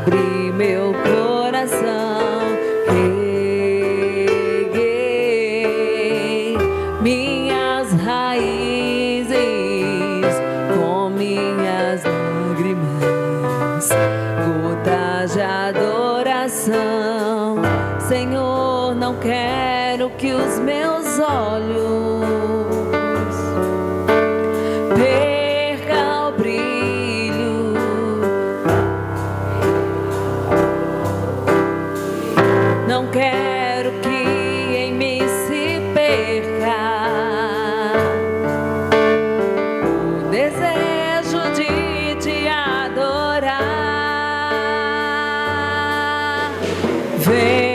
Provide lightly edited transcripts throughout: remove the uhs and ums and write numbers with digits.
abri meu coração, reguei minhas raízes com minhas lágrimas, gotas de adoração. Senhor, não quero que os meus olhos percam o brilho, não quero que em mim se perca o desejo de te adorar. Vem,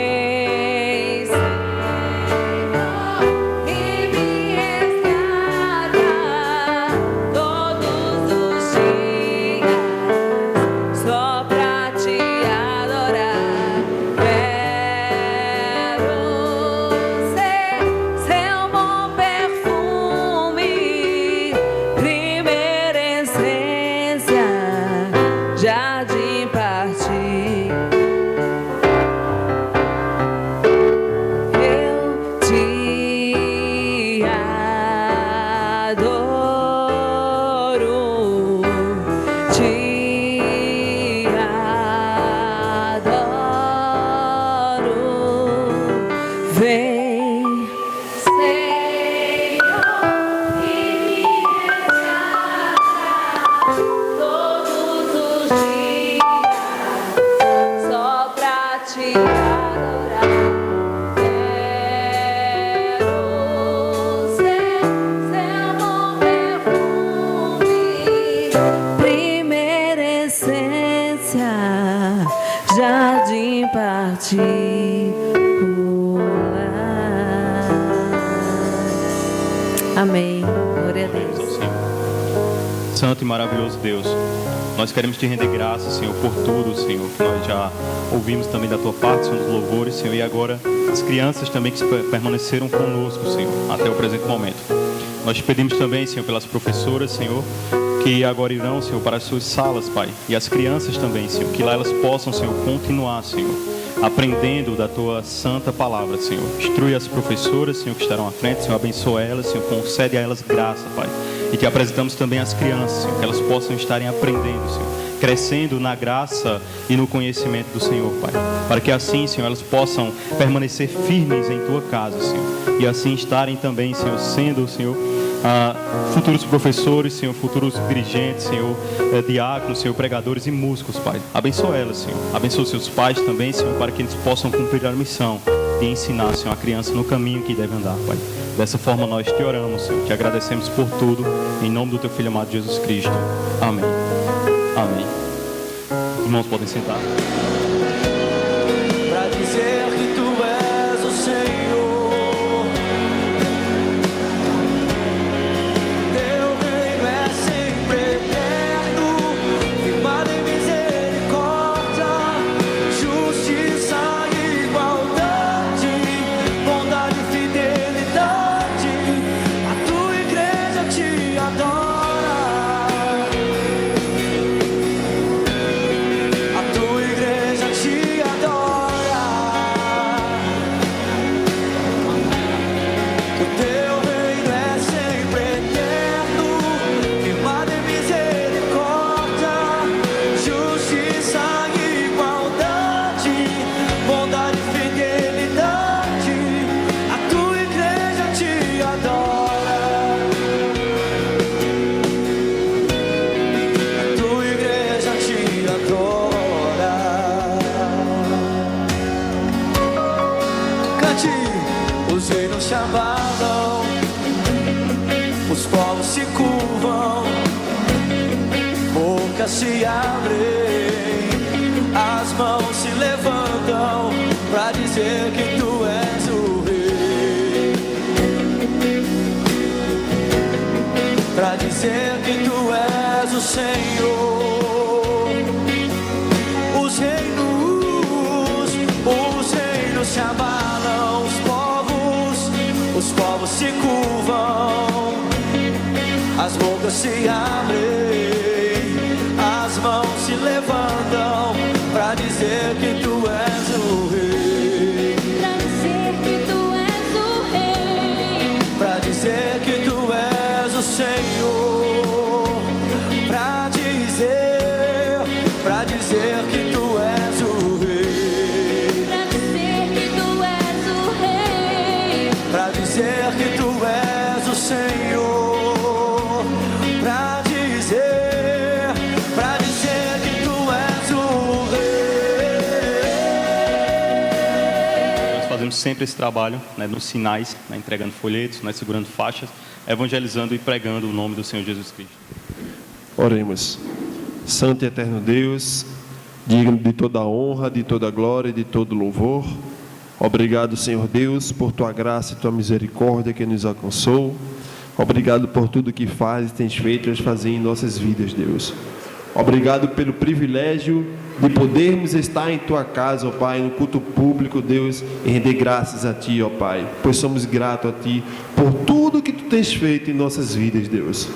jardim particular. Amém. Glória a Deus. Santo e maravilhoso Deus, nós queremos te render graças, Senhor, por tudo, Senhor, que nós já ouvimos também da tua parte, Senhor, dos louvores, Senhor, e agora as crianças também que permaneceram conosco, Senhor, até o presente momento. Nós te pedimos também, Senhor, pelas professoras, Senhor, que agora irão, Senhor, para as suas salas, Pai, e as crianças também, Senhor, que lá elas possam, Senhor, continuar, Senhor, aprendendo da tua santa palavra, Senhor. Instrui as professoras, Senhor, que estarão à frente, Senhor, abençoa elas, Senhor, concede a elas graça, Pai. E te apresentamos também as crianças, Senhor, que elas possam estarem aprendendo, Senhor, crescendo na graça e no conhecimento do Senhor, Pai. Para que assim, Senhor, elas possam permanecer firmes em tua casa, Senhor. E assim estarem também, Senhor, sendo, Senhor, futuros professores, Senhor, futuros dirigentes, Senhor, diáconos, Senhor, pregadores e músicos, Pai. Abençoa elas, Senhor. Abençoa seus pais também, Senhor, para que eles possam cumprir a missão de ensinar, Senhor, a criança no caminho que deve andar, Pai. Dessa forma nós te oramos, Senhor. Te agradecemos por tudo. Em nome do teu Filho amado Jesus Cristo. Amém. Amém. Os irmãos podem sentar. Para dizer que tu és o Senhor. Os reinos se abalam, os povos se curvam, bocas se abrem, as mãos se levantam para dizer que tu és o rei, para dizer que tu és o Senhor. Os reinos se abalam, os povos se curvam, as bocas se abrem, as mãos se levantam para dizer pra dizer que tu és o rei, pra dizer que tu és o rei, pra dizer que tu és o Senhor, pra dizer que tu és o rei. Nós fazemos sempre esse trabalho, né, nos sinais, né, entregando folhetos, né, segurando faixas, evangelizando e pregando o nome do Senhor Jesus Cristo. Oremos. Santo e eterno Deus, digno de toda a honra, de toda a glória e de todo louvor, obrigado, Senhor Deus, por tua graça e tua misericórdia que nos alcançou. Obrigado por tudo que fazes e tens feito e fazer em nossas vidas, Deus. Obrigado pelo privilégio de podermos estar em tua casa, ó Pai, no culto público, Deus, e render graças a ti, ó Pai, pois somos gratos a ti por tudo que tu tens feito em nossas vidas, Deus.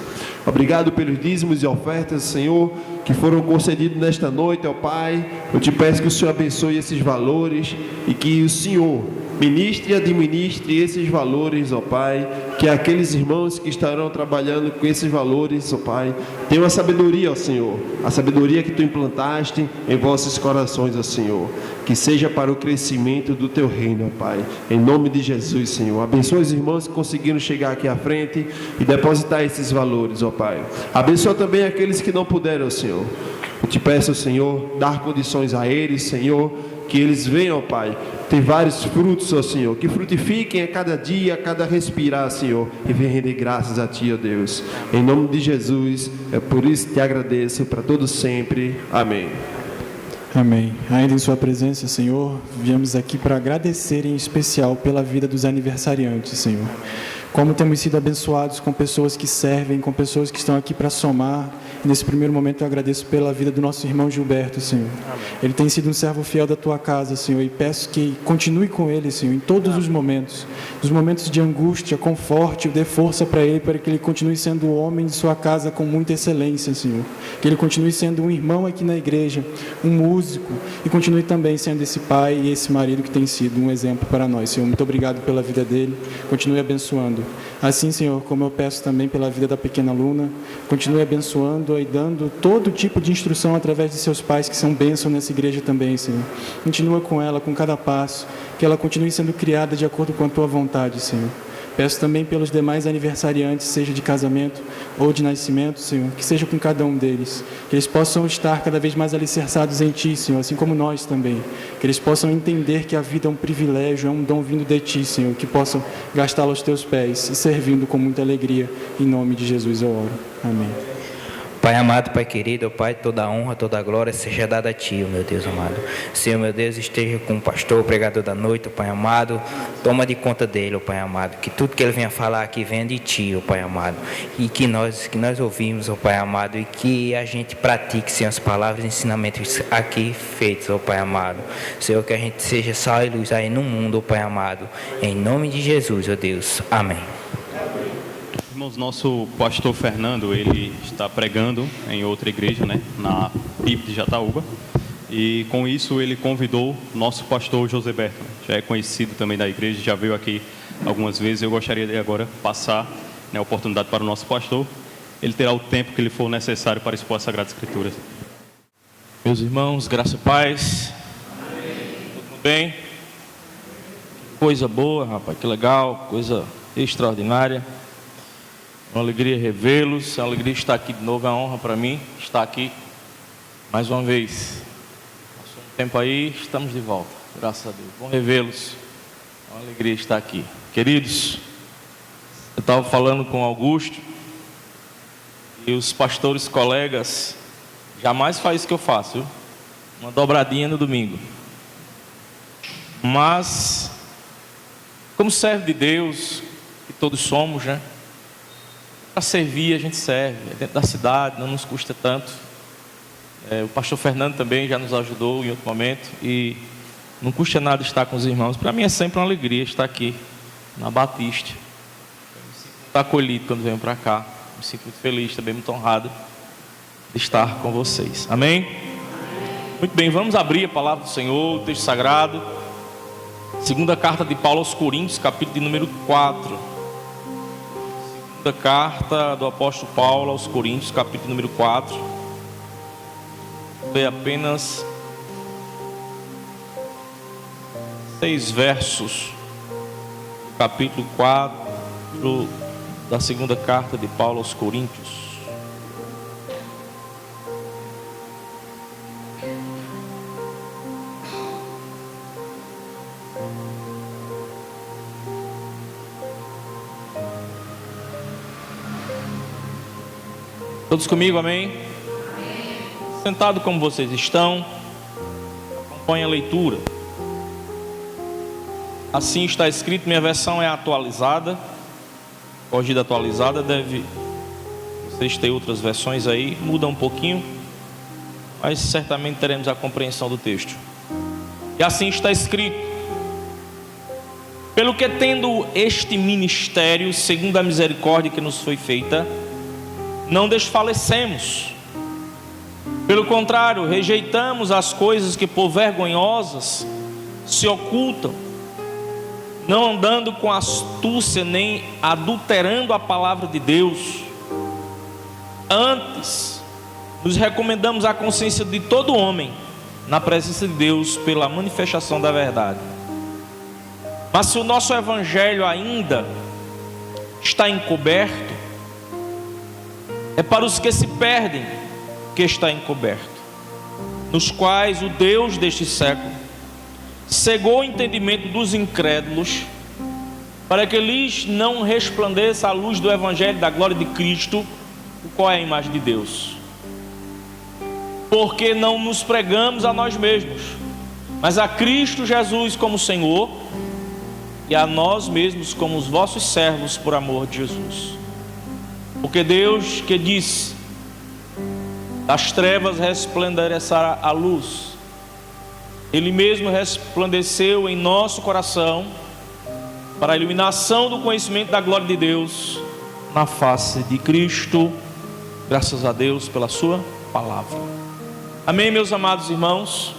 Obrigado pelos dízimos e ofertas, Senhor, que foram concedidos nesta noite, ó Pai. Eu te peço que o Senhor abençoe esses valores e que o Senhor ministre e administre esses valores, ó Pai, que aqueles irmãos que estarão trabalhando com esses valores, ó Pai, tenham a sabedoria, ó Senhor, a sabedoria que tu implantaste em vossos corações, ó Senhor, que seja para o crescimento do teu reino, ó Pai, em nome de Jesus, Senhor. Abençoa os irmãos que conseguiram chegar aqui à frente e depositar esses valores, ó Pai. Abençoa também aqueles que não puderam, ó Senhor. Eu te peço, Senhor, dar condições a eles, Senhor, que eles venham, ó Pai, ter vários frutos, ó Senhor, que frutifiquem a cada dia, a cada respirar, Senhor, e venham render graças a Ti, ó Deus. Em nome de Jesus, é por isso que te agradeço para todos sempre. Amém. Amém. Ainda em sua presença, Senhor, viemos aqui para agradecer em especial pela vida dos aniversariantes, Senhor. Como temos sido abençoados com pessoas que servem, com pessoas que estão aqui para somar. Nesse primeiro momento eu agradeço pela vida do nosso irmão Gilberto, Senhor. Amém. Ele tem sido um servo fiel da Tua casa, Senhor, e peço que continue com ele, Senhor, em todos os momentos. Nos momentos de angústia, conforte, dê força para ele, para que ele continue sendo o homem de sua casa com muita excelência, Senhor. Que ele continue sendo um irmão aqui na igreja, um músico, e continue também sendo esse pai e esse marido que tem sido um exemplo para nós, Senhor. Muito obrigado pela vida dele, continue abençoando. Assim, Senhor, como eu peço também pela vida da pequena Luna, continue abençoando e dando todo tipo de instrução através de seus pais, que são bênção nessa igreja também, Senhor. Continua com ela, com cada passo, que ela continue sendo criada de acordo com a Tua vontade, Senhor. Peço também pelos demais aniversariantes, seja de casamento ou de nascimento, Senhor, que seja com cada um deles, que eles possam estar cada vez mais alicerçados em Ti, Senhor, assim como nós também, que eles possam entender que a vida é um privilégio, é um dom vindo de Ti, Senhor, que possam gastá-lo aos Teus pés e servindo com muita alegria, em nome de Jesus eu oro. Amém. Pai amado, Pai querido, Pai, toda a honra, toda a glória seja dada a Ti, meu Deus amado. Senhor, meu Deus, esteja com o pastor, o pregador da noite, Pai amado. Toma de conta dele, Pai amado. Que tudo que ele venha falar aqui venha de Ti, Pai amado. E que nós ouvimos, Pai amado, e que a gente pratique, Senhor, as palavras e ensinamentos aqui feitos, Pai amado. Senhor, que a gente seja sal e luz aí no mundo, Pai amado. Em nome de Jesus, ó Deus. Amém. Irmãos, nosso pastor Fernando, ele está pregando em outra igreja, né, na PIB de Jataúba, e com isso ele convidou nosso pastor Joseberto, já é conhecido também da igreja, já veio aqui algumas vezes. Eu gostaria de agora passar, né, a oportunidade para o nosso pastor. Ele terá o tempo que lhe for necessário para expor as Sagradas Escrituras. Meus irmãos, graça e paz. Tudo bem? Coisa boa, rapaz, que legal, coisa extraordinária. Uma alegria revê-los, é uma alegria estar aqui de novo, é uma honra para mim estar aqui mais uma vez. Passou um tempo aí, estamos de volta, graças a Deus. Bom revê-los, é uma alegria estar aqui. Queridos, eu estava falando com Augusto e os pastores colegas jamais fazem isso que eu faço, viu? Uma dobradinha no domingo. Mas, como servo de Deus, que todos somos, né? Para servir a gente serve, é dentro da cidade, não nos custa tanto. O pastor Fernando também já nos ajudou em outro momento e não custa nada estar com os irmãos. Para mim é sempre uma alegria estar aqui na Batista. Eu me sinto muito acolhido quando venho para cá, me sinto muito feliz, também muito honrado de estar com vocês. Amém? Muito bem, vamos abrir a palavra do Senhor, o texto sagrado. Segunda carta de Paulo aos Coríntios, capítulo de número 4. Carta do apóstolo Paulo aos Coríntios, capítulo número 4. ler apenas 6 versos do capítulo 4 da segunda carta de Paulo aos Coríntios. Todos comigo, amém? Sentado como vocês estão, acompanhe a leitura. Assim está escrito, minha versão é atualizada, corrigida atualizada, vocês têm outras versões aí, muda um pouquinho, mas certamente teremos a compreensão do texto. E assim está escrito: pelo que tendo este ministério, segundo a misericórdia que nos foi feita, não desfalecemos. Pelo contrário, rejeitamos as coisas que por vergonhosas se ocultam, não andando com astúcia nem adulterando a palavra de Deus. Antes, nos recomendamos a consciência de todo homem na presença de Deus pela manifestação da verdade. Mas se o nosso evangelho ainda está encoberto, é para os que se perdem que está encoberto, nos quais o Deus deste século cegou o entendimento dos incrédulos, para que lhes não resplandeça a luz do evangelho da glória de Cristo, o qual é a imagem de Deus. Porque não nos pregamos a nós mesmos, mas a Cristo Jesus como Senhor, e a nós mesmos como os vossos servos por amor de Jesus. Porque Deus que disse: das trevas resplandecerá a luz, Ele mesmo resplandeceu em nosso coração para a iluminação do conhecimento da glória de Deus na face de Cristo. Graças a Deus pela sua palavra. Amém, meus amados irmãos.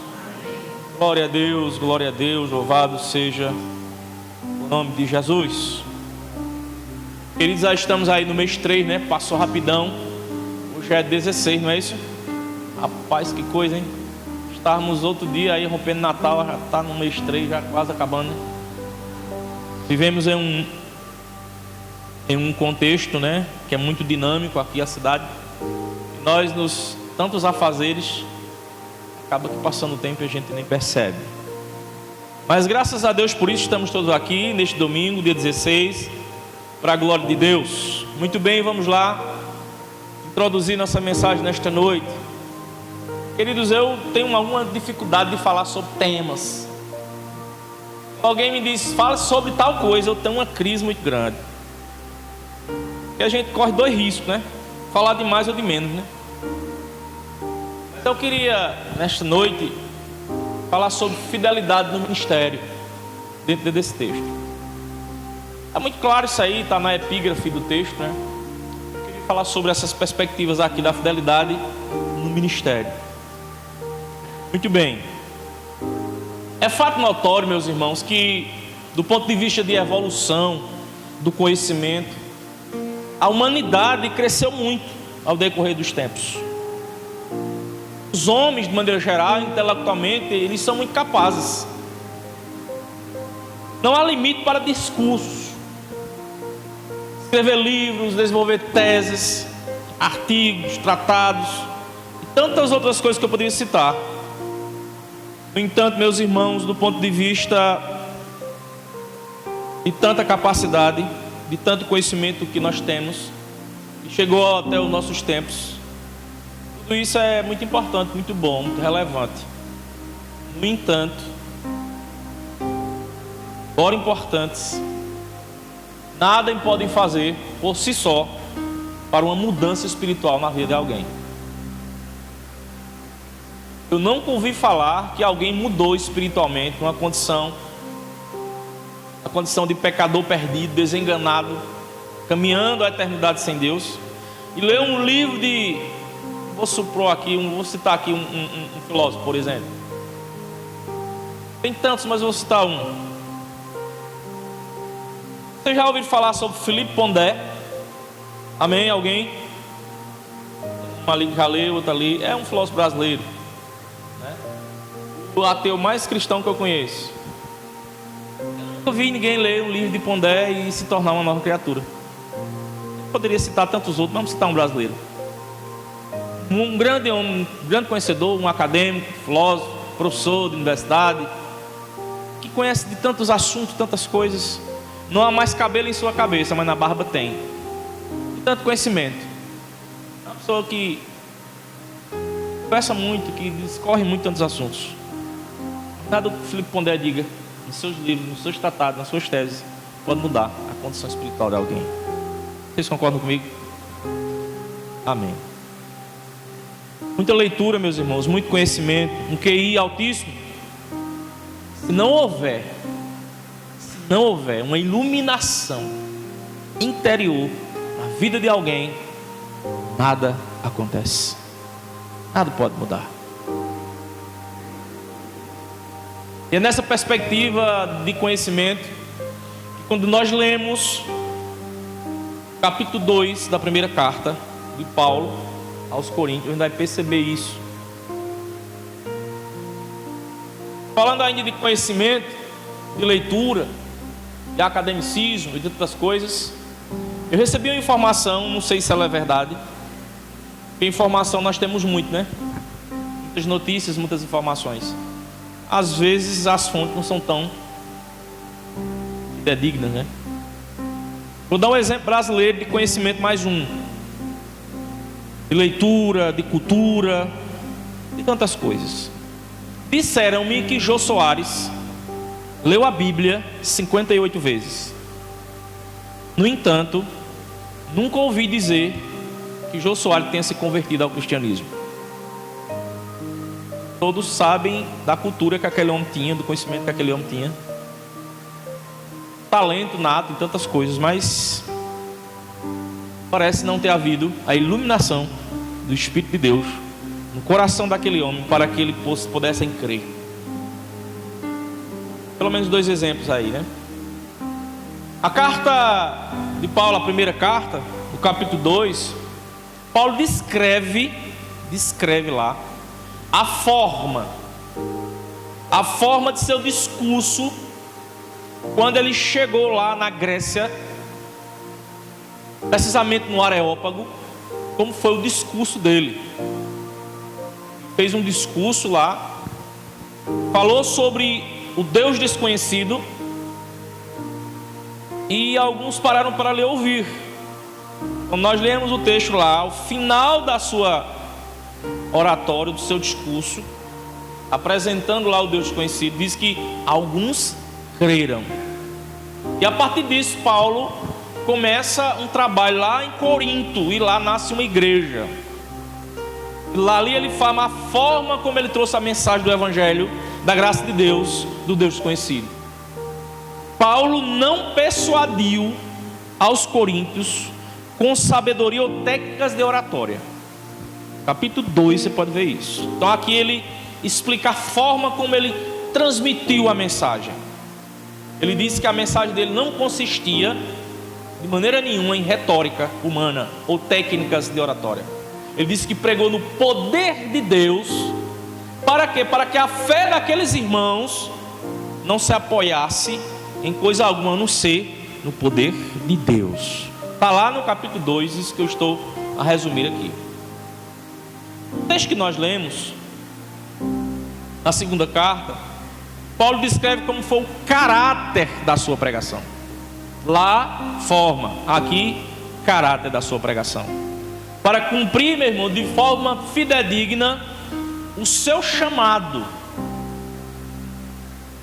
Glória a Deus, louvado seja o nome de Jesus. Queridos, já estamos aí no mês 3, né? Passou rapidão. Hoje é 16, não é isso? Rapaz, que coisa, hein? Estávamos outro dia aí rompendo Natal, já está no mês 3, já quase acabando, né? Vivemos em um contexto, né? Que é muito dinâmico aqui a cidade. E nós, nos tantos afazeres, acaba que passando o tempo e a gente nem percebe. Mas graças a Deus por isso estamos todos aqui neste domingo, dia 16, para a glória de Deus. Muito bem, vamos lá introduzir nossa mensagem nesta noite. Queridos, eu tenho alguma dificuldade de falar sobre temas. Alguém me diz, fala sobre tal coisa, eu tenho uma crise muito grande. E a gente corre 2 riscos, né? Falar de mais ou de menos, né? Mas eu queria, nesta noite, falar sobre fidelidade no ministério, dentro desse texto. Está muito claro isso aí, está na epígrafe do texto, né? Eu queria falar sobre essas perspectivas aqui da fidelidade no ministério. Muito bem. É fato notório, meus irmãos, que do ponto de vista de evolução do conhecimento, a humanidade cresceu muito ao decorrer dos tempos. Os homens, de maneira geral, intelectualmente, eles são muito capazes. Não há limite para discursos. Escrever livros, desenvolver teses, artigos, tratados e tantas outras coisas que eu poderia citar. No entanto, meus irmãos, do ponto de vista de tanta capacidade, de tanto conhecimento que nós temos, que chegou até os nossos tempos, tudo isso é muito importante, muito bom, muito relevante. No entanto, embora importantes, nada podem fazer por si só para uma mudança espiritual na vida de alguém. Eu nunca ouvi falar que alguém mudou espiritualmente numa condição de pecador perdido, desenganado, caminhando a eternidade sem Deus, e leu um livro de, vou citar aqui um filósofo, por exemplo. Tem tantos, mas vou citar um. Você já ouviu falar sobre Philippe Pondé? Amém? Alguém? Uma ali que já leu, outra ali. É um filósofo brasileiro. né? O ateu mais cristão que eu conheço. Eu nunca vi ninguém ler um livro de Pondé e se tornar uma nova criatura. Eu poderia citar tantos outros, mas vamos citar um brasileiro. Um grande conhecedor, um acadêmico, filósofo, professor de universidade, que conhece de tantos assuntos, tantas coisas. Não há mais cabelo em sua cabeça, mas na barba tem. E tanto conhecimento. É uma pessoa que conversa muito, que discorre muito tantos assuntos. Nada do que Filipe Pondé diga nos seus livros, nos seus tratados, nas suas teses, pode mudar a condição espiritual de alguém. Vocês concordam comigo? Amém. Muita leitura, meus irmãos, muito conhecimento, um QI altíssimo. Se não houver uma iluminação interior na vida de alguém, nada acontece. Nada pode mudar. E é nessa perspectiva de conhecimento que, quando nós lemos o capítulo 2 da primeira carta de Paulo aos Coríntios, a gente vai perceber isso. Falando ainda de conhecimento, de leitura, de academicismo e de outras coisas, eu recebi uma informação, não sei se ela é verdade, porque informação nós temos muito, né? Muitas notícias, muitas informações. Às vezes as fontes não são tão fidedignas, né? Vou dar um exemplo brasileiro de conhecimento, mais um. De leitura, de cultura, de tantas coisas. Disseram-me que Jô Soares leu a Bíblia 58 vezes. No entanto, nunca ouvi dizer que Jô Soares tenha se convertido ao cristianismo. Todos sabem da cultura que aquele homem tinha, do conhecimento que aquele homem tinha, talento nato em tantas coisas, mas parece não ter havido a iluminação do Espírito de Deus no coração daquele homem para que ele pudesse crer. Pelo menos dois exemplos aí, né? A carta de Paulo, a primeira carta, no capítulo 2, Paulo descreve lá a forma de seu discurso quando ele chegou lá na Grécia, precisamente no Areópago. Como foi o discurso dele? Fez um discurso lá, falou sobre o Deus desconhecido, e alguns pararam para lhe ouvir. Quando nós lemos o texto lá, ao final da sua oratória, do seu discurso, apresentando lá o Deus desconhecido, diz que alguns creram. E a partir disso, Paulo começa um trabalho lá em Corinto, e lá nasce uma igreja. Lá ali ele fala a forma como ele trouxe a mensagem do Evangelho, da graça de Deus, do Deus desconhecido. Paulo não persuadiu aos coríntios com sabedoria ou técnicas de oratória. Capítulo 2 você pode ver isso. Então aqui ele explica a forma como ele transmitiu a mensagem. Ele disse que a mensagem dele não consistia de maneira nenhuma em retórica humana ou técnicas de oratória. Ele disse que pregou no poder de Deus. Para quê? Para que a fé daqueles irmãos não se apoiasse em coisa alguma, a não ser no poder de Deus. Está lá no capítulo 2, isso que eu estou a resumir aqui. O texto que nós lemos, na segunda carta, Paulo descreve como foi o caráter da sua pregação. Lá, forma. Aqui, caráter da sua pregação. Para cumprir, meu irmão, de forma fidedigna o seu chamado.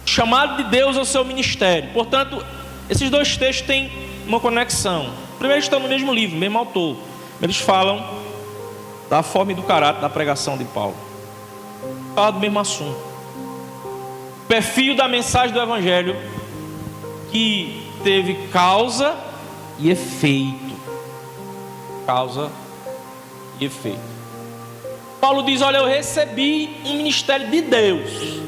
Chamado de Deus ao seu ministério. Portanto, esses dois textos têm uma conexão. Primeiro, estão no mesmo livro, mesmo autor. Eles falam da forma e do caráter da pregação de Paulo. Fala do mesmo assunto. O perfil da mensagem do Evangelho, que teve causa e efeito. Causa e efeito. Paulo diz: olha, eu recebi um ministério de Deus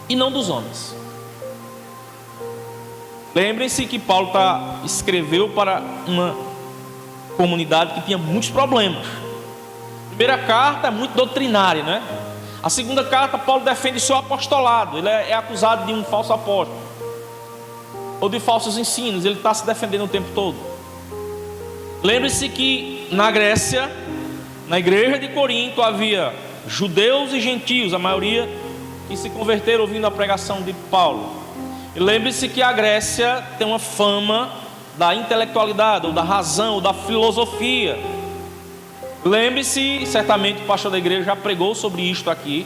e não dos homens. Lembrem-se que Paulo escreveu para uma comunidade que tinha muitos problemas. Em primeira carta é muito doutrinária, né? A segunda carta, Paulo defende seu apostolado. Ele é acusado de um falso apóstolo ou de falsos ensinos. Ele está se defendendo o tempo todo. Lembre-se que na Grécia, na igreja de Corinto, havia judeus e gentios, a maioria que se converteram ouvindo a pregação de Paulo. E lembre-se que a Grécia tem uma fama da intelectualidade, ou da razão, ou da filosofia. Lembre-se, certamente o pastor da igreja já pregou sobre isto aqui.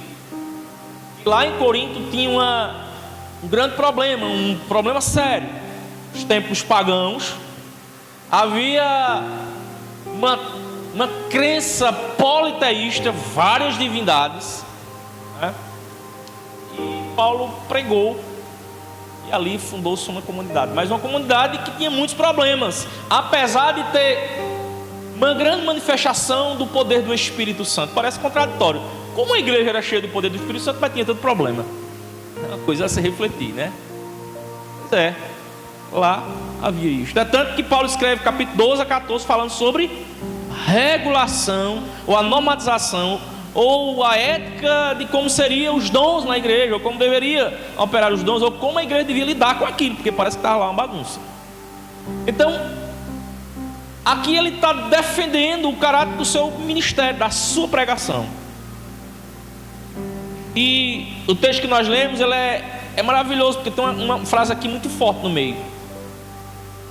Lá em Corinto tinha um grande problema, um problema sério. Nos tempos pagãos havia uma crença politeísta, várias divindades, né? E Paulo pregou, e ali fundou-se uma comunidade, mas uma comunidade que tinha muitos problemas, apesar de ter uma grande manifestação do poder do Espírito Santo. Parece contraditório. Como a igreja era cheia do poder do Espírito Santo, mas tinha tanto problema. É uma coisa a se refletir, né? Pois é, lá havia isso. É tanto que Paulo escreve capítulo 12 a 14 falando sobre regulação, ou a normatização, ou a ética de como seriam os dons na igreja, ou como deveria operar os dons, ou como a igreja devia lidar com aquilo, porque parece que estava lá uma bagunça. Então, aqui ele está defendendo o caráter do seu ministério, da sua pregação. E o texto que nós lemos, ele é maravilhoso, porque tem uma frase aqui muito forte no meio,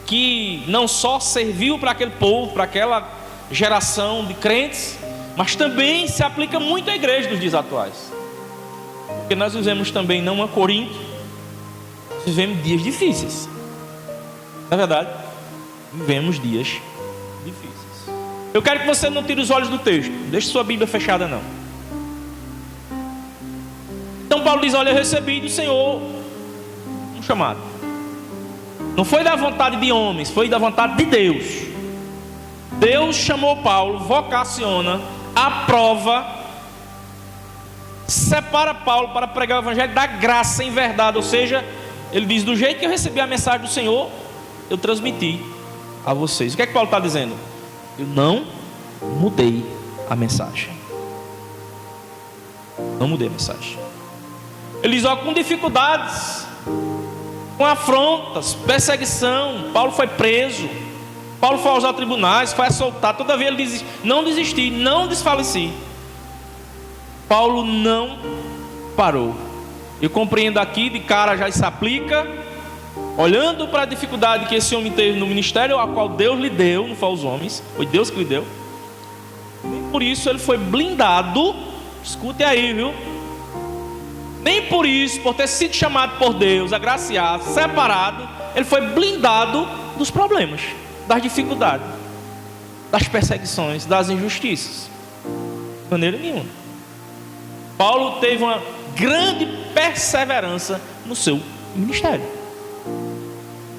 que não só serviu para aquele povo, para aquela geração de crentes, mas também se aplica muito à igreja dos dias atuais. Porque nós vivemos também não a Corinto, vivemos dias difíceis. Na verdade, vivemos dias difíceis. Eu quero que você não tire os olhos do texto, deixe sua Bíblia fechada não. Então Paulo diz: olha, eu recebi do Senhor um chamado. Não foi da vontade de homens, foi da vontade de Deus. Deus chamou Paulo, vocaciona, aprova, separa Paulo para pregar o evangelho da graça em verdade. Ou seja, ele diz: do jeito que eu recebi a mensagem do Senhor, eu transmiti a vocês. O que é que Paulo está dizendo? Eu não mudei a mensagem. Não mudei a mensagem. Ele diz: ó, com dificuldades, com afrontas, perseguição, Paulo foi preso, Paulo foi aos tribunais, foi assoltado. Todavia ele diz: não desisti, não desfaleci. Paulo não parou. Eu compreendo aqui, de cara já se aplica, olhando para a dificuldade que esse homem teve no ministério, a qual Deus lhe deu, não foi os homens, foi Deus que lhe deu. Nem por isso ele foi blindado. Escute aí, viu? Nem por isso, por ter sido chamado por Deus, agraciado, separado, ele foi blindado dos problemas, das dificuldades, das perseguições, das injustiças. De maneira nenhuma. Paulo teve uma grande perseverança no seu ministério.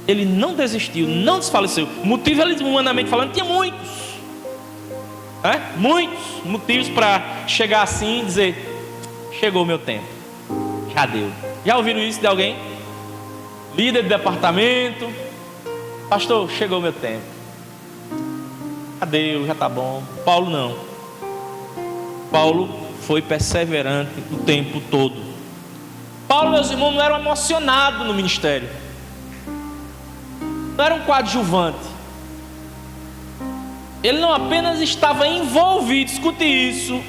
Ele não desistiu, não desfaleceu. Motivo, ele, humanamente falando, tinha muitos. Muitos motivos para chegar assim e dizer: chegou o meu tempo, já deu. Já ouviram isso de alguém? Líder de departamento: pastor, chegou o meu tempo, já deu, já está bom. Paulo não. Paulo foi perseverante o tempo todo. Paulo, meus irmãos, não era um emocionado no ministério, não era um coadjuvante. Ele não apenas estava envolvido, escute isso,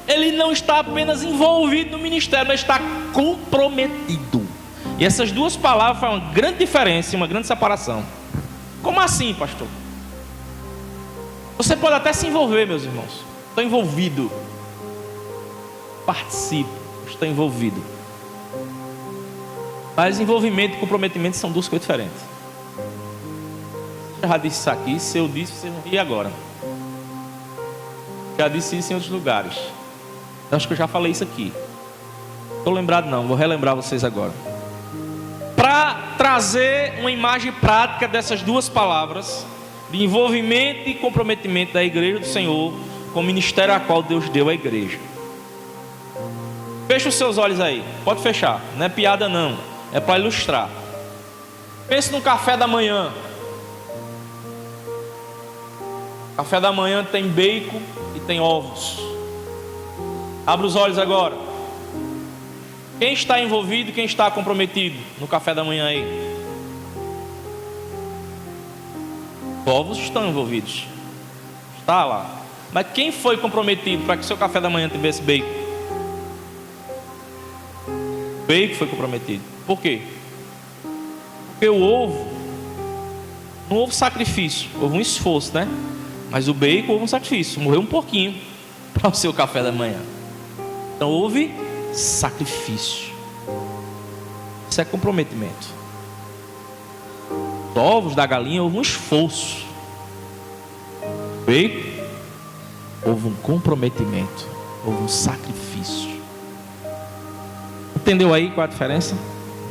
ele não está apenas envolvido no ministério, mas está comprometido. E essas duas palavras fazem uma grande diferença, uma grande separação. Como assim, pastor? Você pode até se envolver, meus irmãos. Estou envolvido. Participo, estou envolvido. Mas envolvimento e comprometimento são duas coisas diferentes. Eu já disse isso aqui, se eu disse, vocês vão rir agora. Já disse isso em outros lugares. Eu acho que eu já falei isso aqui. Estou lembrado não, vou relembrar vocês agora. Para trazer uma imagem prática dessas duas palavras, de envolvimento e comprometimento da igreja do Senhor, com o ministério a qual Deus deu à igreja. Feche os seus olhos aí, pode fechar, não é piada não, é para ilustrar. Pense no café da manhã. Café da manhã tem bacon e tem ovos. Abra os olhos agora. Quem está envolvido, quem está comprometido no café da manhã aí? Povos estão envolvidos. Está lá. Mas quem foi comprometido para que seu café da manhã tivesse bacon? O bacon foi comprometido. Por quê? Porque o ovo, não houve sacrifício, houve um esforço, né? Mas o bacon houve um sacrifício, morreu um pouquinho para o seu café da manhã. Então houve sacrifício. Isso é comprometimento. Os ovos da galinha houve um esforço. O bacon houve um comprometimento, houve um sacrifício. Entendeu aí qual é a diferença?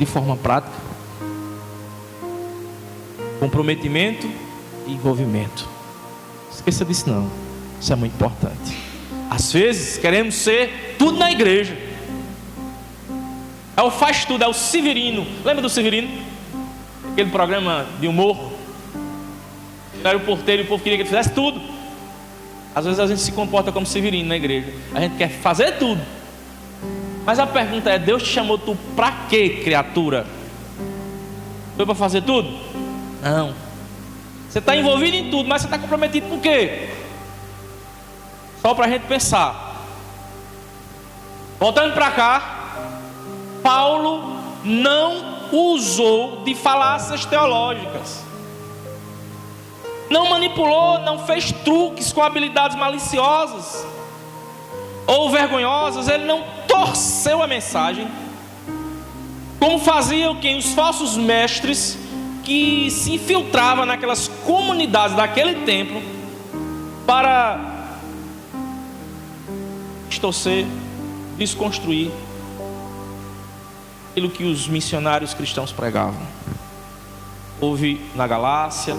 De forma prática. Comprometimento e envolvimento. Esqueça disso não. Isso é muito importante. Às vezes queremos ser tudo na igreja. É o faz tudo, é o Severino. Lembra do Severino? Aquele programa de humor. Era o porteiro e o povo queria que ele fizesse tudo. Às vezes a gente se comporta como Severino na igreja. A gente quer fazer tudo. Mas a pergunta é: Deus te chamou tu pra quê, criatura? Foi para fazer tudo? Não. Você está envolvido em tudo, mas você está comprometido com o quê? Só para a gente pensar. Voltando para cá, Paulo não usou de falácias teológicas. Não manipulou, não fez truques com habilidades maliciosas ou vergonhosas. Ele não torceu a mensagem, como faziam os falsos mestres que se infiltravam naquelas comunidades daquele templo para distorcer, desconstruir aquilo que os missionários cristãos pregavam. Houve na Galácia,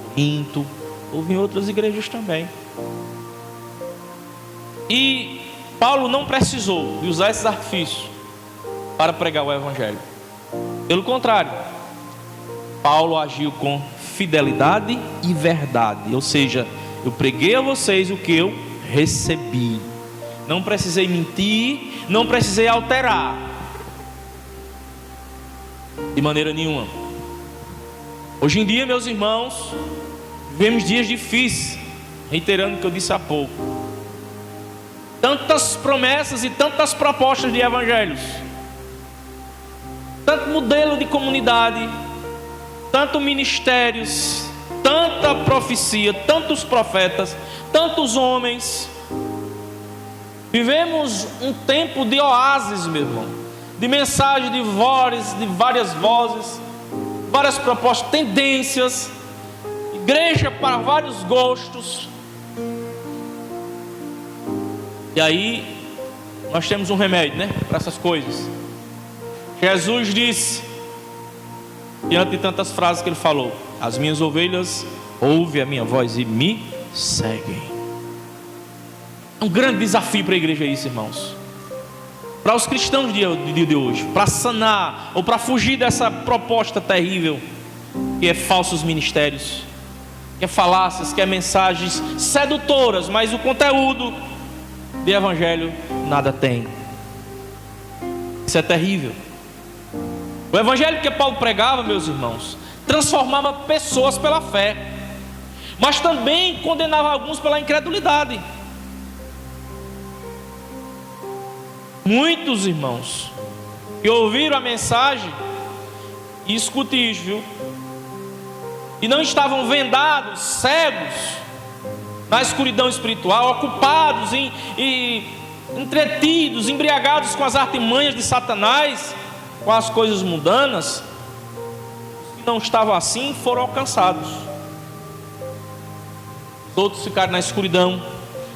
Corinto, houve em outras igrejas também. E Paulo não precisou de usar esses artifícios para pregar o evangelho. Pelo contrário, Paulo agiu com fidelidade e verdade. Ou seja, eu preguei a vocês o que eu recebi. Não precisei mentir, não precisei alterar de maneira nenhuma. Hoje em dia, meus irmãos, vivemos dias difíceis, reiterando o que eu disse há pouco. Tantas promessas e tantas propostas de evangelhos, tanto modelo de comunidade, tanto ministérios, tanta profecia, tantos profetas, tantos homens. Vivemos um tempo de oásis, meu irmão, de mensagem de vozes, de várias vozes, várias propostas, tendências, igreja para vários gostos. E aí nós temos um remédio, né, para essas coisas. Jesus disse, diante de tantas frases que ele falou: as minhas ovelhas ouvem a minha voz e me seguem. É um grande desafio para a igreja isso, irmãos. Para os cristãos de hoje, para sanar ou para fugir dessa proposta terrível que é falsos ministérios, que é falácias, que é mensagens sedutoras, mas o conteúdo de evangelho nada tem. Isso é terrível. O evangelho que Paulo pregava, meus irmãos, transformava pessoas pela fé, mas também condenava alguns pela incredulidade. Muitos irmãos que ouviram a mensagem, e escute isso, viu? E não estavam vendados, cegos na escuridão espiritual, ocupados e entretidos, embriagados com as artimanhas de Satanás, com as coisas mundanas. Os que não estavam assim foram alcançados. Os outros ficaram na escuridão,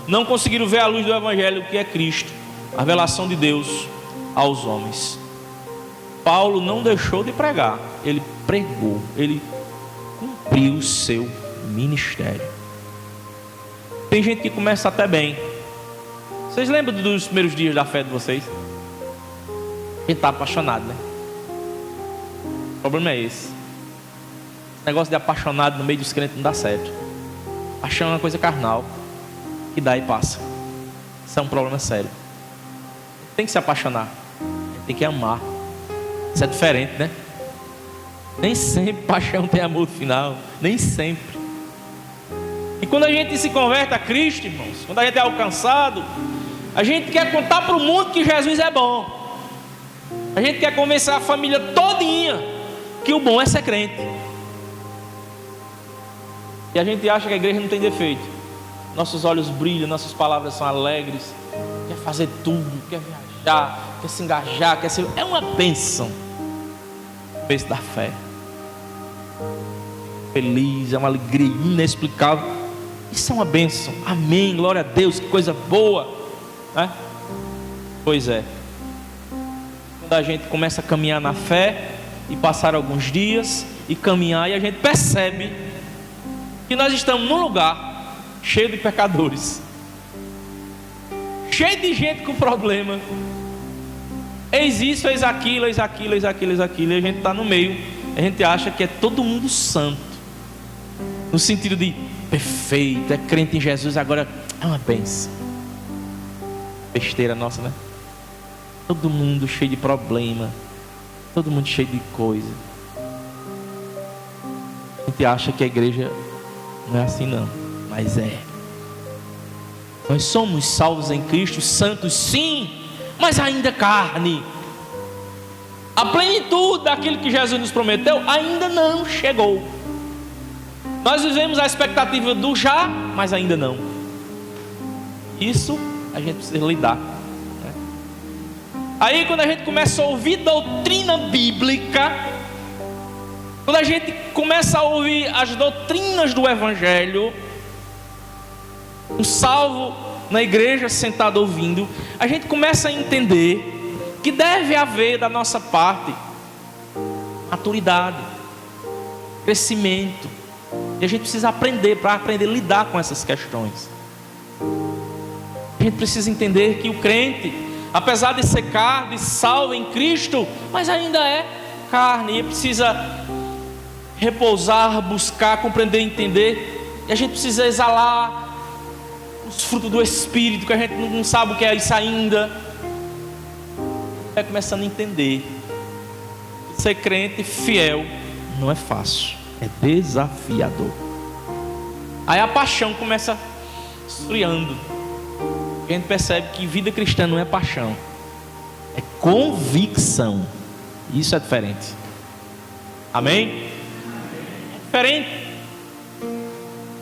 não conseguiram ver a luz do evangelho, que é Cristo, a revelação de Deus aos homens. Paulo não deixou de pregar, ele pregou, ele cumpriu o seu ministério. Tem gente que começa até bem. Vocês lembram dos primeiros dias da fé de vocês? A gente está apaixonado, né? O problema é esse. Esse negócio de apaixonado no meio dos crentes não dá certo. Paixão é uma coisa carnal, que dá e passa. Isso é um problema sério. Tem que se apaixonar, tem que amar. Isso é diferente, né? Nem sempre paixão tem amor no final, nem sempre. E quando a gente se converte a Cristo, irmãos, quando a gente é alcançado, a gente quer contar para o mundo que Jesus é bom. A gente quer convencer a família todinha que o bom é ser crente. E a gente acha que a igreja não tem defeito. Nossos olhos brilham, nossas palavras são alegres, quer fazer tudo, quer viajar, quer se engajar, quer ser... É uma bênção. Bênção da fé. Feliz, é uma alegria inexplicável. Isso é uma bênção. Amém, glória a Deus, que coisa boa, né? Pois é. Quando a gente começa a caminhar na fé e passar alguns dias e caminhar, e a gente percebe que nós estamos num lugar cheio de pecadores, cheio de gente com problema. Eis isso, eis aquilo, eis aquilo, eis aquilo, eis aquilo. E a gente está no meio. A gente acha que é todo mundo santo, no sentido de perfeito, é crente em Jesus, agora é uma bênção. Besteira nossa, né? Todo mundo cheio de problema, todo mundo cheio de coisa. A gente acha que a igreja não é assim não, mas é. Nós somos salvos em Cristo, santos sim, mas ainda carne. A plenitude daquilo que Jesus nos prometeu ainda não chegou. Nós vivemos a expectativa do já, mas ainda não. Isso a gente precisa lidar, né? Aí quando a gente começa a ouvir doutrina bíblica, quando a gente começa a ouvir as doutrinas do Evangelho, um salvo na igreja sentado ouvindo, a gente começa a entender que deve haver da nossa parte maturidade, crescimento. E a gente precisa aprender, para aprender a lidar com essas questões. A gente precisa entender que o crente, apesar de ser carne, salvo em Cristo, mas ainda é carne, e precisa repousar, buscar, compreender, entender. E a gente precisa exalar os frutos do Espírito, que a gente não sabe o que é isso ainda. É começando a entender. Ser crente fiel não é fácil, é desafiador. Aí a paixão começa esfriando. A gente percebe que vida cristã não é paixão, é convicção. Isso é diferente. Amém? É diferente.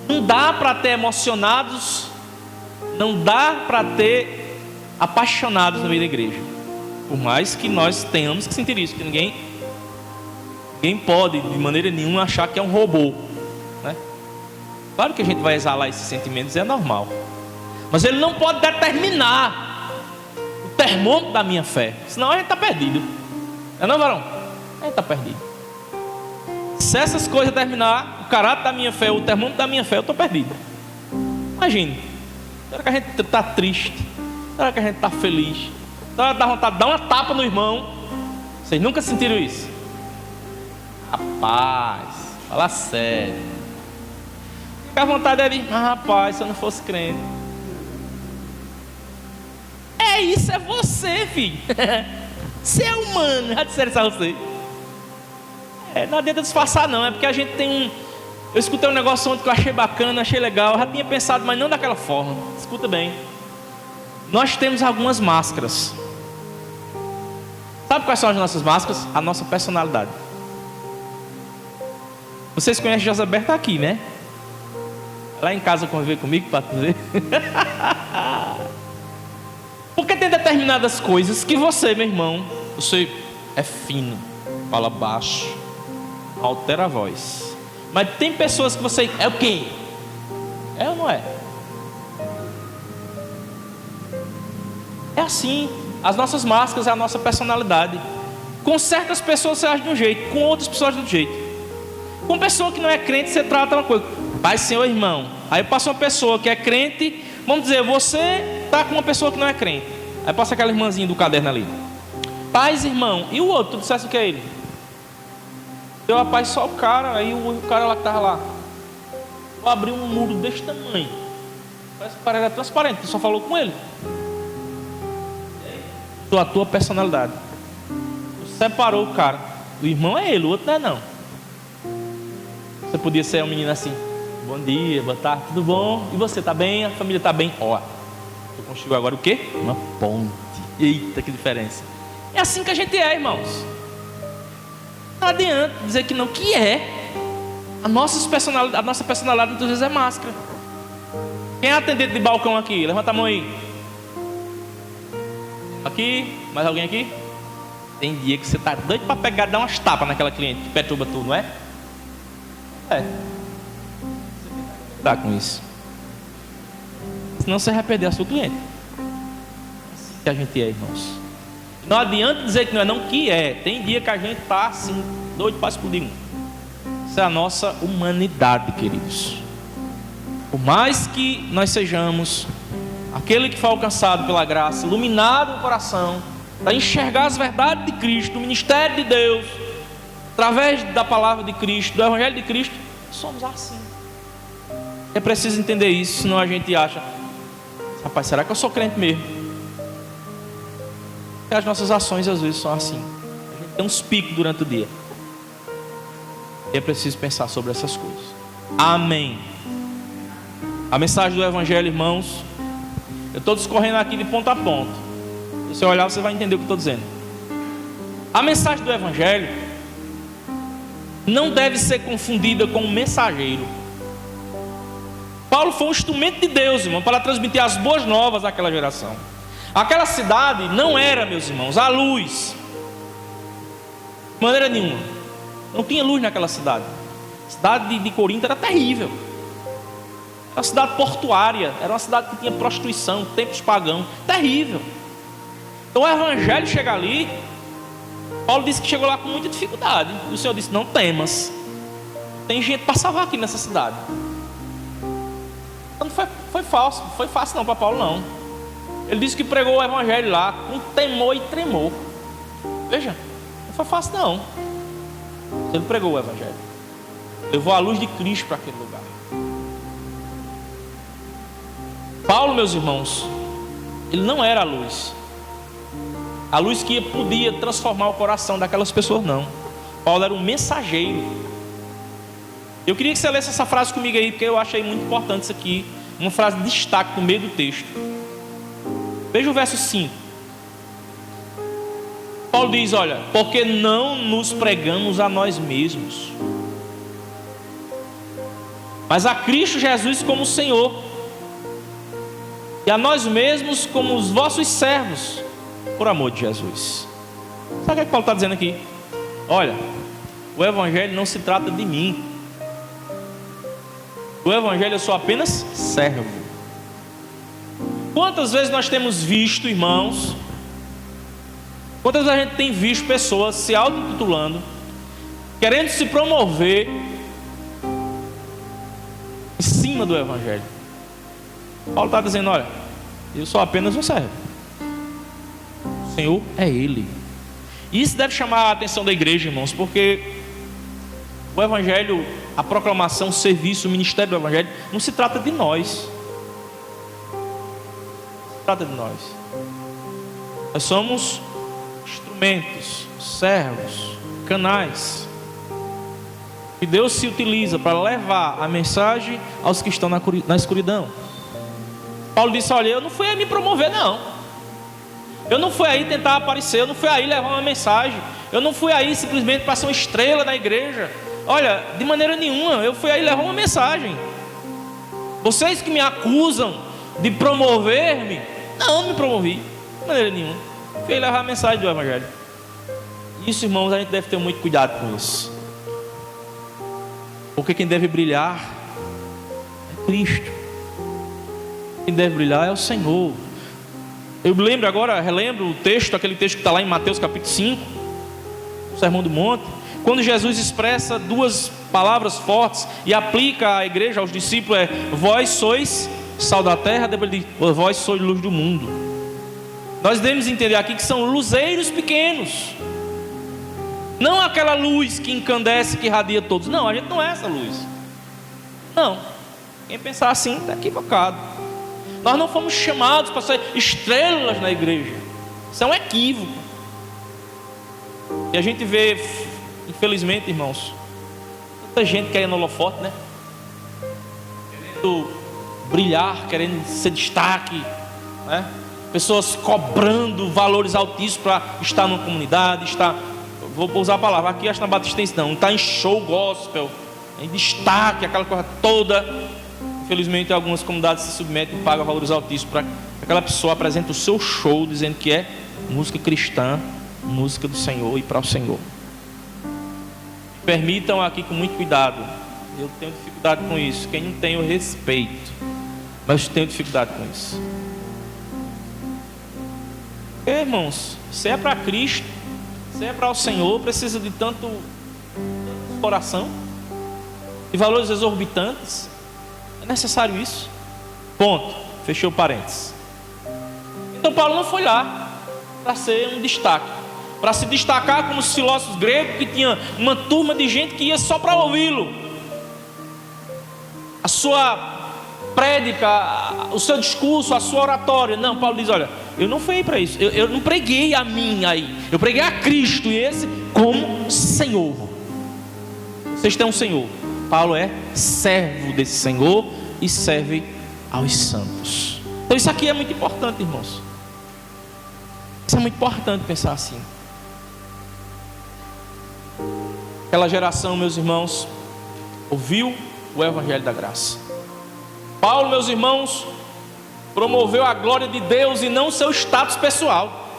Não dá para ter emocionados, não dá para ter apaixonados no meio da igreja. Por mais que nós tenhamos que sentir isso, que ninguém pode de maneira nenhuma achar que é um robô, né? Claro que a gente vai exalar esses sentimentos, é normal, mas ele não pode determinar o termômetro da minha fé, senão a gente está perdido. Não, varão? A gente está perdido. Se essas coisas determinar o caráter da minha fé, o termômetro da minha fé, eu estou perdido. Imagine, será que a gente está triste? Será que a gente está feliz? Será que dá vontade de dar uma tapa no irmão? Vocês nunca sentiram isso? Rapaz, fala sério. Fica à vontade de dizer, rapaz, se eu não fosse crente. É isso, é você, filho. Você é humano, já disseram isso a você. Não adianta disfarçar não, é porque a gente tem Eu escutei um negócio ontem que eu achei bacana, achei legal. Eu já tinha pensado, mas não daquela forma. Escuta bem. Nós temos algumas máscaras. Sabe quais são as nossas máscaras? A nossa personalidade. Vocês conhecem Josabé, está aqui, né? Lá em casa conviver comigo para dizer. Porque tem determinadas coisas que você, meu irmão, você é fino, fala baixo, altera a voz. Mas tem pessoas que você é o quê? É ou não é? É assim. As nossas máscaras é a nossa personalidade. Com certas pessoas você age de um jeito, com outras pessoas de outro jeito. Com pessoa que não é crente, você trata uma coisa. Pai, Senhor, irmão. Aí passa uma pessoa que é crente. Vamos dizer, você está com uma pessoa que não é crente. Aí passa aquela irmãzinha do caderno ali. Paz, irmão. E o outro, tu disseste o que é ele? Deu a paz só o cara. Aí o cara lá que estava lá. Eu abri um muro desse tamanho. Parece que o cara era transparente, tu só falou com ele. sou a tua personalidade. Você separou o cara. O irmão é ele, o outro não é não. Você podia ser uma menina assim: bom dia, boa tarde, tudo bom? E você, tá bem? A família tá bem? Ó, você construiu agora o quê? Uma ponte. Eita, que diferença. É assim que a gente é, irmãos. Não adianta dizer que não, que é. A nossa personalidade muitas vezes é máscara. Quem é atendente de balcão aqui? Levanta a mão aí. Aqui, mais alguém aqui? Tem dia que você tá doido para pegar e dar umas tapas naquela cliente que perturba tudo, não é? É. Dá com isso. Senão você vai perder a sua cliente. Assim que a gente é, irmãos. Não adianta dizer que não é, não, que é. Tem dia que a gente tá assim, doido para explodir um. Isso é a nossa humanidade, queridos. Por mais que nós sejamos aquele que foi alcançado pela graça, iluminado o coração, para enxergar as verdades de Cristo, do ministério de Deus, através da palavra de Cristo, do Evangelho de Cristo, somos assim. É preciso entender isso, senão a gente acha: rapaz, será que eu sou crente mesmo? Porque as nossas ações às vezes são assim. A gente tem uns picos durante o dia. E é preciso pensar sobre essas coisas. Amém. A mensagem do Evangelho, irmãos, eu estou discorrendo aqui de ponta a ponta. Se você olhar, você vai entender o que eu estou dizendo. A mensagem do Evangelho não deve ser confundida com um mensageiro. Paulo foi um instrumento de Deus, irmão, para transmitir as boas novas àquela geração. Aquela cidade não era, meus irmãos, a luz. De maneira nenhuma. Não tinha luz naquela cidade. A cidade de Corinto era terrível. Era uma cidade portuária. Era uma cidade que tinha prostituição, templos pagãos. Terrível. Então o Evangelho chega ali. Paulo disse que chegou lá com muita dificuldade. E o Senhor disse: não temas. Tem gente para salvar aqui nessa cidade. Então não foi fácil não para Paulo não. Ele disse que pregou o Evangelho lá com temor e tremor. Veja, não foi fácil não. Ele pregou o Evangelho, levou a luz de Cristo para aquele lugar. Paulo, meus irmãos, ele não era a luz que podia transformar o coração daquelas pessoas, não. Paulo era um mensageiro. Eu queria que você lesse essa frase comigo aí, porque eu achei muito importante isso aqui. Uma frase de destaque no meio do texto. Veja o verso 5. Paulo diz: olha, porque não nos pregamos a nós mesmos, mas a Cristo Jesus como Senhor, e a nós mesmos como os vossos servos, por amor de Jesus. Sabe o que Paulo está dizendo aqui? Olha, o Evangelho não se trata de mim. O Evangelho eu sou apenas servo. Quantas vezes nós temos visto, irmãos, quantas vezes a gente tem visto pessoas se auto-intitulando, querendo se promover em cima do Evangelho? Paulo está dizendo: olha, eu sou apenas um servo. O Senhor é Ele. E isso deve chamar a atenção da igreja, irmãos, porque o Evangelho, a proclamação, o serviço, o ministério do Evangelho, não se trata de nós. Não se trata de nós. Nós somos instrumentos, servos, canais que Deus se utiliza para levar a mensagem aos que estão na escuridão. Paulo disse: olha, eu não fui aí me promover não. Eu não fui aí tentar aparecer. Eu não fui aí levar uma mensagem. Eu não fui aí simplesmente para ser uma estrela na igreja. Olha, de maneira nenhuma. Eu fui aí levar uma mensagem. Vocês que me acusam de promover-me, não me promovi de maneira nenhuma. Fui aí levar a mensagem do Evangelho. Isso, irmãos, a gente deve ter muito cuidado com isso, porque quem deve brilhar é Cristo. Quem deve brilhar é o Senhor. Eu lembro agora, relembro o texto, aquele texto que está lá em Mateus capítulo 5, o Sermão do Monte, quando Jesus expressa duas palavras fortes e aplica à igreja, aos discípulos: vós sois sal da terra, depois ele diz: vós sois luz do mundo. Nós devemos entender aqui que são luzeiros pequenos, não aquela luz que encandece, que irradia todos. Não, a gente não é essa luz. Não, quem pensar assim está equivocado. Nós não fomos chamados para ser estrelas na igreja. Isso é um equívoco. E a gente vê, infelizmente, irmãos, tanta gente querendo holofote, né? Querendo brilhar, querendo ser destaque, né? Pessoas cobrando valores altíssimos para estar numa comunidade, estar, vou usar a palavra, aqui acho que na Batistense não, está em show gospel, em destaque, aquela coisa toda. Infelizmente algumas comunidades se submetem e pagam valores altíssimos para que aquela pessoa apresente o seu show, dizendo que é música cristã, música do Senhor e para o Senhor. Permitam aqui com muito cuidado, eu tenho dificuldade com isso. Quem não tem, eu respeito, mas tenho dificuldade com isso. Irmãos, se é para Cristo, se é para o Senhor, precisa de tanto coração e valores exorbitantes. É necessário isso. Ponto. Fechou parênteses. Então Paulo não foi lá para ser um destaque, para se destacar como os filósofos gregos, que tinha uma turma de gente que ia só para ouvi-lo. A sua prédica, o seu discurso, a sua oratória. Não, Paulo diz, olha, eu não fui para isso, eu não preguei a mim aí, eu preguei a Cristo, e esse como Senhor. Vocês têm um Senhor. Paulo é servo desse Senhor e serve aos santos. Então isso aqui é muito importante, irmãos. Isso é muito importante pensar assim. Aquela geração, meus irmãos, ouviu o Evangelho da Graça. Paulo, meus irmãos, promoveu a glória de Deus e não o seu status pessoal.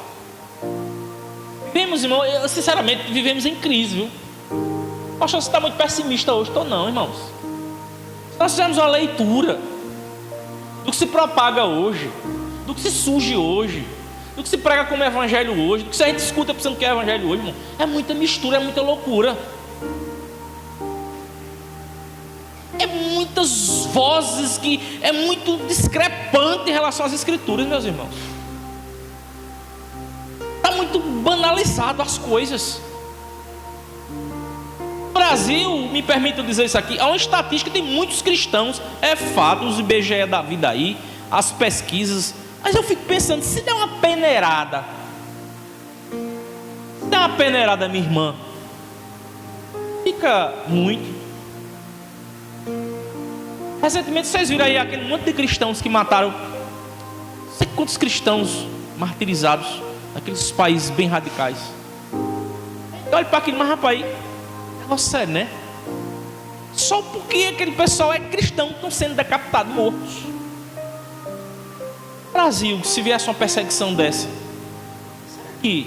Vivemos, irmão, sinceramente, vivemos em crise, viu? Poxa, você está muito pessimista hoje. Estou não, irmãos. Se nós fizermos uma leitura do que se propaga hoje, do que se surge hoje, do que se prega como evangelho hoje, do que a gente escuta pensando que é evangelho hoje, irmão, é muita mistura, é muita loucura. É muitas vozes que é muito discrepante em relação às escrituras, meus irmãos. Está muito banalizado as coisas. No Brasil, me permitam dizer isso aqui, há uma estatística, tem muitos cristãos, é fato, os IBGE da vida aí, as pesquisas, mas eu fico pensando, se der uma peneirada, minha irmã, fica muito. Recentemente vocês viram aí aquele monte de cristãos que mataram, não sei quantos cristãos martirizados naqueles países bem radicais. Olha para aquilo, mas rapaz, negócio sério, né? Só porque aquele pessoal é cristão estão sendo decapitados, mortos. Brasil, se viesse uma perseguição dessa, será que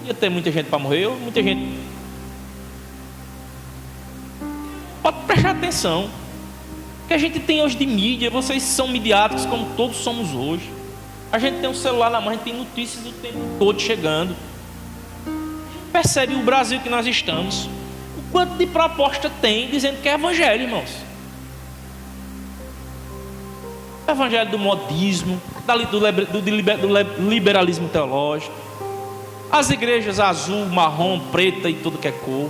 ia ter muita gente para morrer? Ou muita gente? Pode prestar atenção. O que a gente tem hoje de mídia, vocês são midiáticos como todos somos hoje. A gente tem um celular na mão, a gente tem notícias o tempo todo chegando. Percebe o Brasil que nós estamos, o quanto de proposta tem dizendo que é evangelho, irmãos. O evangelho do modismo, do liberalismo teológico, as igrejas azul, marrom, preta e tudo que é cor,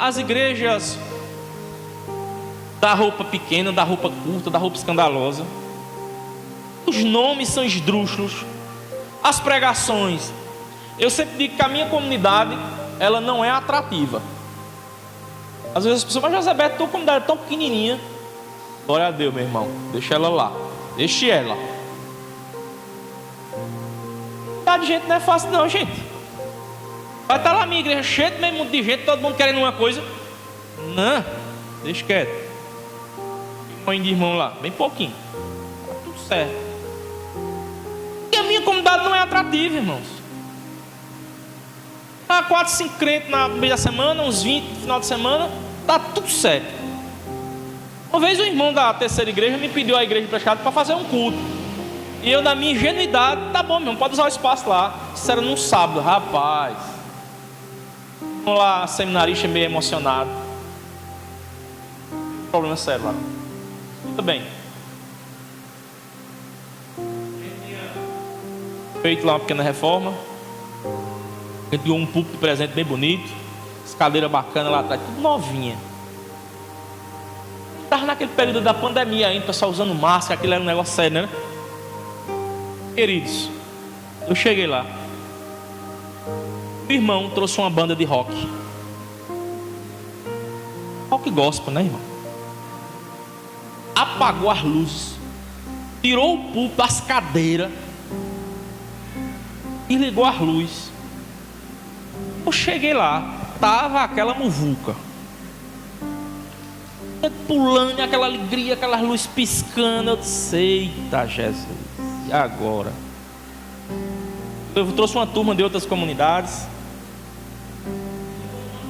as igrejas da roupa pequena, da roupa curta, da roupa escandalosa. Os nomes são esdrúxulos. As pregações, eu sempre digo que a minha comunidade, ela não é atrativa. Às vezes as pessoas, mas José Beto, tua comunidade é tão pequenininha. Glória a Deus, meu irmão, deixa ela lá, deixe ela. Tá de gente não é fácil não, gente. Vai estar lá a minha igreja cheia de meio mundo de gente, todo mundo querendo uma coisa. Não, deixa quieto. Mãe de irmão lá, bem pouquinho, tá tudo certo. E a minha comunidade não é atrativa, irmãos. Há 4, 5 crentes na meio da semana, uns 20 no final de semana, tá tudo certo. Uma vez o irmão da terceira igreja me pediu a igreja emprestada para fazer um culto. E eu, na minha ingenuidade, tá bom, meu irmão, pode usar o espaço lá. Isso era num sábado, rapaz. Vamos lá, seminarista meio emocionado. Problema sério lá. Tudo bem. Feito lá uma pequena reforma. A gente ganhou um púlpito presente bem bonito. As cadeiras bacanas lá atrás, tudo novinha. Estava naquele período da pandemia ainda, o pessoal usando máscara, aquilo era um negócio sério, né? Queridos, eu cheguei lá. O irmão trouxe uma banda de rock. Rock gospel, né, irmão? Apagou as luzes, tirou o púlpito das cadeiras e ligou as luzes. Eu cheguei lá, tava aquela muvuca, pulando, aquela alegria, aquelas luzes piscando. Eu disse: eita Jesus, e agora? Eu trouxe uma turma de outras comunidades.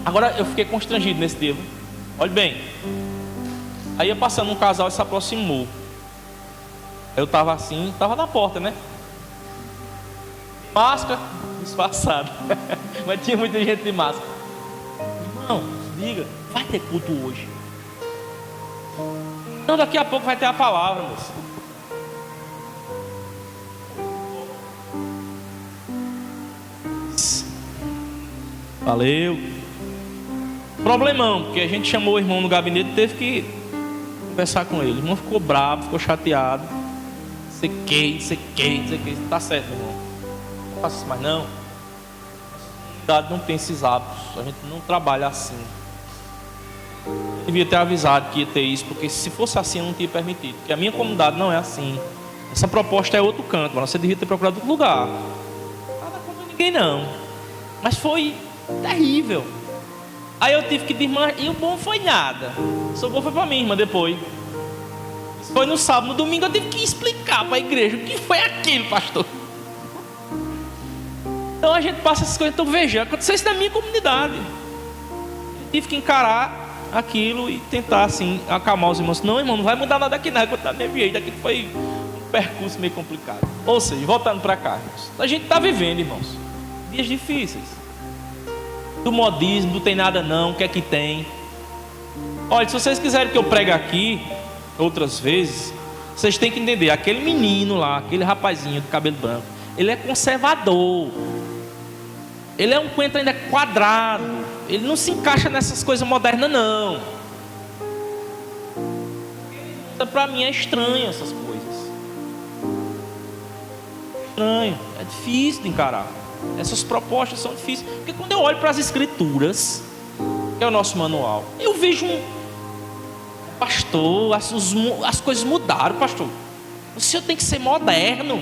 Agora eu fiquei constrangido nesse dia. Olha bem, aí ia passando um casal e se aproximou. Eu estava assim, estava na porta, né? Máscara, disfarçado. Mas tinha muita gente de máscara. Irmão, diga, vai ter culto hoje? Não, daqui a pouco vai ter a palavra, moço. Valeu. Problemão, porque a gente chamou o irmão no gabinete e teve que conversar com ele. O irmão ficou bravo, ficou chateado. Não sei que. Tá certo, irmão. Não faça isso mais não. A comunidade não tem esses hábitos. A gente não trabalha assim. Eu devia ter avisado que ia ter isso, porque se fosse assim eu não tinha permitido. Porque a minha comunidade não é assim. Essa proposta é outro canto, mas você devia ter procurado outro lugar. Nada contra ninguém não. Mas foi terrível. Aí eu tive que desmanchar. E o bom foi nada. O socorro foi para mim, irmã, depois. Isso foi no sábado. No domingo eu tive que explicar para a igreja o que foi aquilo, pastor. Então a gente passa essas coisas. Então veja, aconteceu isso na minha comunidade. Eu tive que encarar aquilo e tentar assim acalmar os irmãos. Não, irmão, não vai mudar nada aqui não. Quando eu enviei, daquilo foi um percurso meio complicado. Ou seja, voltando para cá, irmãos, a gente está vivendo, irmãos, dias difíceis. Do modismo, não tem nada não, o que é que tem? Olha, se vocês quiserem que eu pregue aqui outras vezes, vocês têm que entender, aquele menino lá, aquele rapazinho de cabelo branco, ele é conservador. Ele é um coentro ainda quadrado. Ele não se encaixa nessas coisas modernas não. Para mim é estranho essas coisas. Estranho, é difícil de encarar. Essas propostas são difíceis. Porque quando eu olho para as escrituras, que é o nosso manual, eu vejo um pastor, as coisas mudaram, pastor. O senhor tem que ser moderno.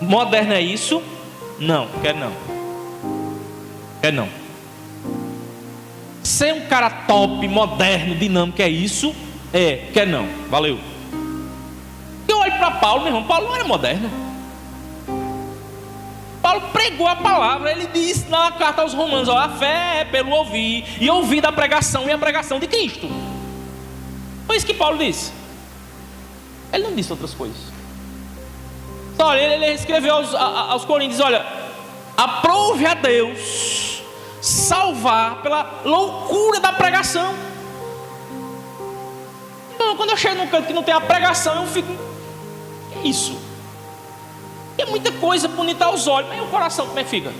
Moderno é isso? Não, quer não. Quer não. Ser um cara top, moderno, dinâmico é isso? É, quer não. Valeu. Eu olho para Paulo, meu irmão, Paulo não era moderno. Paulo pregou a palavra, ele disse na carta aos Romanos, ó, a fé é pelo ouvir, e ouvir da pregação e a pregação de Cristo. Foi isso que Paulo disse. Ele não disse outras coisas. Olha, ele escreveu aos Coríntios, olha, aprove a Deus salvar pela loucura da pregação. Então, quando eu chego num canto que não tem a pregação, eu fico, que é isso? É muita coisa bonita aos olhos, mas e o coração como é que fica?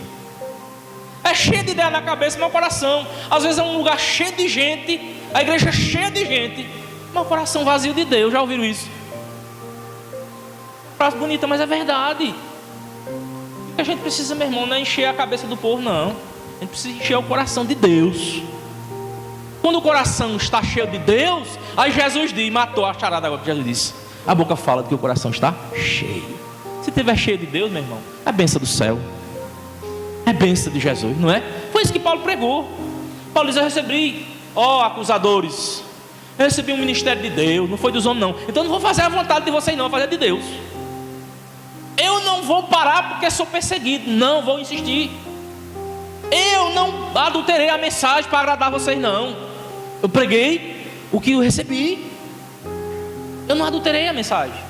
É cheio de ideia na cabeça, mas o coração, às vezes é um lugar cheio de gente, a igreja é cheia de gente, mas o coração vazio de Deus. Já ouviram isso? Frase bonita, mas é verdade. O que a gente precisa, meu irmão, não é encher a cabeça do povo, não. A gente precisa encher o coração de Deus. Quando o coração está cheio de Deus, aí Jesus diz, matou a charada agora que Jesus disse. A boca fala de que o coração está cheio. Se estiver cheio de Deus, meu irmão, é bênção do céu. É bênção de Jesus, não é? Foi isso que Paulo pregou. Paulo diz, eu recebi, ó acusadores, eu recebi um ministério de Deus, não foi dos homens não. Então eu não vou fazer a vontade de vocês não, vou fazer de Deus. Eu não vou parar porque sou perseguido, não, vou insistir. Eu não adulterei a mensagem para agradar vocês não. Eu preguei o que eu recebi. Eu não adulterei a mensagem.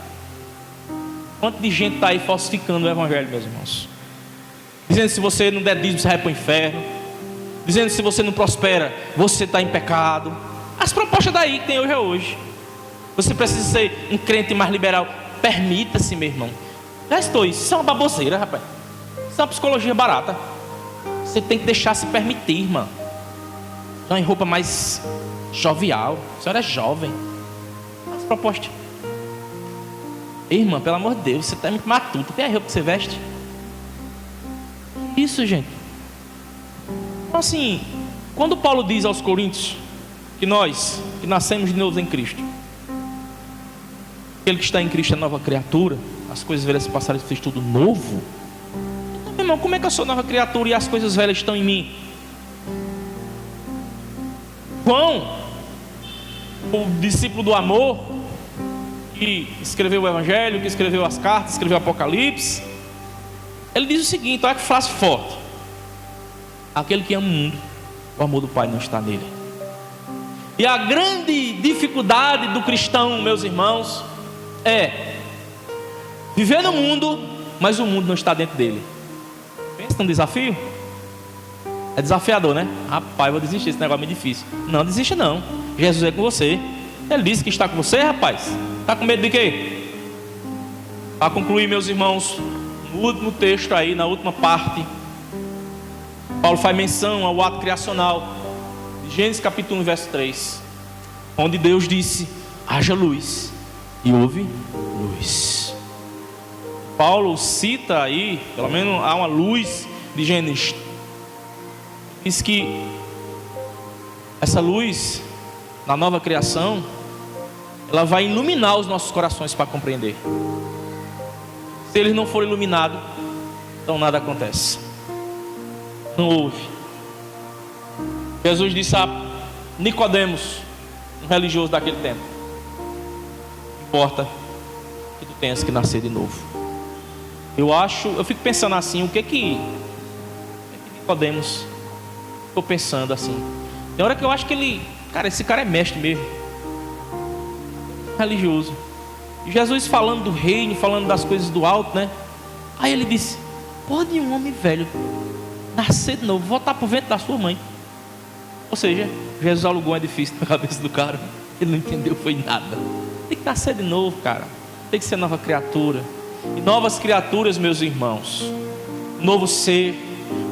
Quanto de gente está aí falsificando o evangelho, meus irmãos? Dizendo que se você não der dízimo, você vai para o inferno. Dizendo que se você não prospera, você está em pecado. As propostas daí que tem hoje é hoje. Você precisa ser um crente mais liberal. Permita-se, meu irmão. Já estou, isso é uma baboseira, rapaz. Isso é uma psicologia barata. Você tem que deixar se permitir, irmã. Não em roupa mais jovial. A senhora é jovem. As propostas. Irmã, pelo amor de Deus, você está muito matuto. Tem a roupa que você veste? Isso, gente. Então, assim, quando Paulo diz aos Coríntios que nós, que nascemos de novo em Cristo, aquele que está em Cristo é nova criatura, as coisas velhas se passaram e fez tudo novo. Então, meu irmão, como é que eu sou nova criatura e as coisas velhas estão em mim? João, o discípulo do amor, que escreveu o Evangelho, que escreveu as cartas, escreveu o Apocalipse, ele diz o seguinte, olha que frase forte: aquele que ama o mundo, o amor do Pai não está nele. E a grande dificuldade do cristão, meus irmãos, é viver no mundo, mas o mundo não está dentro dele. Pensa num desafio? É desafiador, né? Rapaz, vou desistir, esse negócio é muito difícil. Não desista não, Jesus é com você. Ele disse que está com você, rapaz. Está com medo de quê? Para concluir, meus irmãos, no último texto aí, na última parte, Paulo faz menção ao ato criacional de Gênesis capítulo 1, verso 3, onde Deus disse: haja luz, e houve luz. Paulo cita aí, pelo menos há uma luz de Gênesis, diz que essa luz na nova criação, ela vai iluminar os nossos corações para compreender. Se eles não forem iluminados, então nada acontece, não houve. Jesus disse a Nicodemos, um religioso daquele tempo: importa que tu tenhas que nascer de novo. Eu fico pensando assim, o que que Nicodemos ficou pensando assim? Tem hora que eu acho que ele, cara, esse cara é mestre mesmo, religioso. E Jesus falando do reino, falando das coisas do alto, né? Aí ele disse: pode um homem velho nascer de novo, voltar para o ventre da sua mãe? Ou seja, Jesus alugou um edifício na cabeça do cara. Ele não entendeu, foi nada. Tem que nascer de novo, cara. Tem que ser nova criatura. E novas criaturas, meus irmãos, novo ser,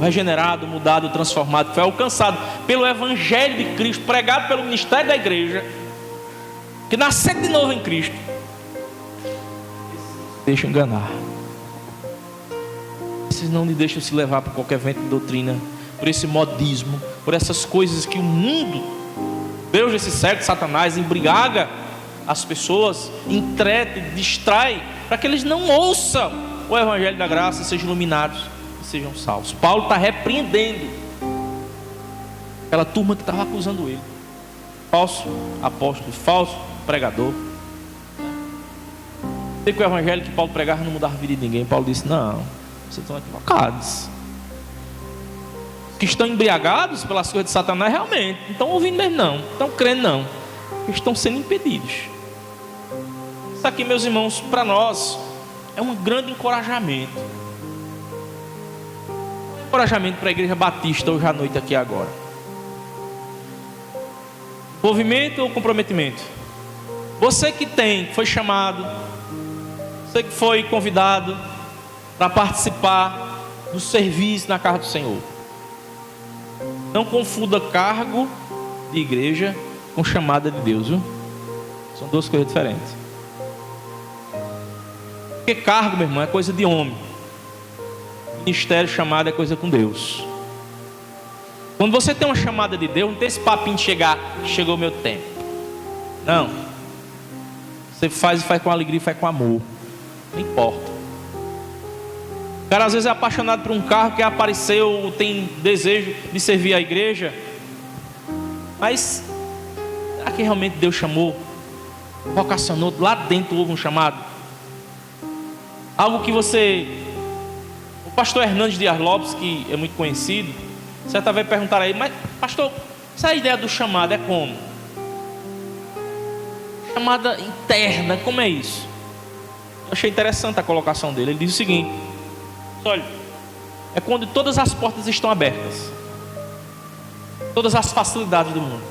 regenerado, mudado, transformado, foi alcançado pelo Evangelho de Cristo, pregado pelo ministério da igreja, que nasceu de novo em Cristo. Deixa enganar. Vocês não deixam se levar por qualquer vento de doutrina, por esse modismo, por essas coisas que o mundo, Deus desse século, Satanás, embriaga as pessoas, entrete, distrai, para que eles não ouçam o Evangelho da graça, sejam iluminados e sejam salvos. Paulo está repreendendo aquela turma que estava acusando ele, falso apóstolo, falso pregador. Sei que o Evangelho que Paulo pregava não mudava a vida de ninguém. Paulo disse: não, vocês estão equivocados. Que estão embriagados pelas coisas de Satanás, realmente não estão ouvindo mesmo não, não estão crendo não, estão sendo impedidos. Isso aqui, meus irmãos, para nós é um grande encorajamento. Um encorajamento para a Igreja Batista hoje à noite aqui agora. Envolvimento ou comprometimento? Você que foi chamado, você que foi convidado para participar do serviço na casa do Senhor, não confunda cargo de igreja com chamada de Deus, viu? São duas coisas diferentes. Porque cargo, meu irmão, é coisa de homem. Ministério, chamada, é coisa com Deus. Quando você tem uma chamada de Deus, não tem esse papinho de chegar, chegou o meu tempo. Não. Você faz e faz com alegria, faz com amor. Não importa. O cara às vezes é apaixonado por um carro, quer aparecer ou tem desejo de servir a igreja. Mas será que realmente Deus chamou? Vocacionou? Lá dentro houve um chamado? Algo que você... O pastor Hernandes Dias Lopes, que é muito conhecido, certa vez perguntaram a ele: mas pastor, essa ideia do chamado é como? Chamada interna, como é isso? Eu achei interessante a colocação dele. Ele diz o seguinte: olha, é quando todas as portas estão abertas, todas as facilidades do mundo,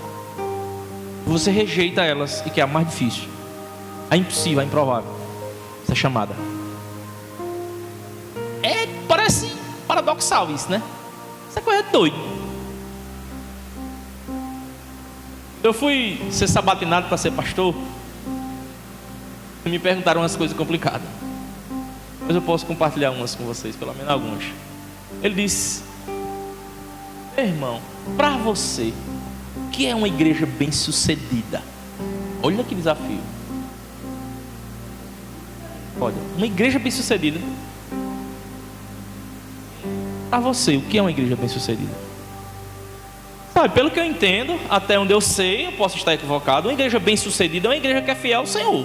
você rejeita elas e que é a mais difícil, a impossível, a improvável, essa chamada. Parece paradoxal isso, né? Isso é coisa de doido. Eu fui ser sabatinado para ser pastor. Me perguntaram umas coisas complicadas, mas eu posso compartilhar umas com vocês, pelo menos algumas. Ele disse: meu irmão, para você, o que é uma igreja bem sucedida? Olha que desafio. Olha, uma igreja bem sucedida. Para você, o que é uma igreja bem sucedida? Sabe, pelo que eu entendo, até onde eu sei, eu posso estar equivocado, uma igreja bem sucedida é uma igreja que é fiel ao Senhor,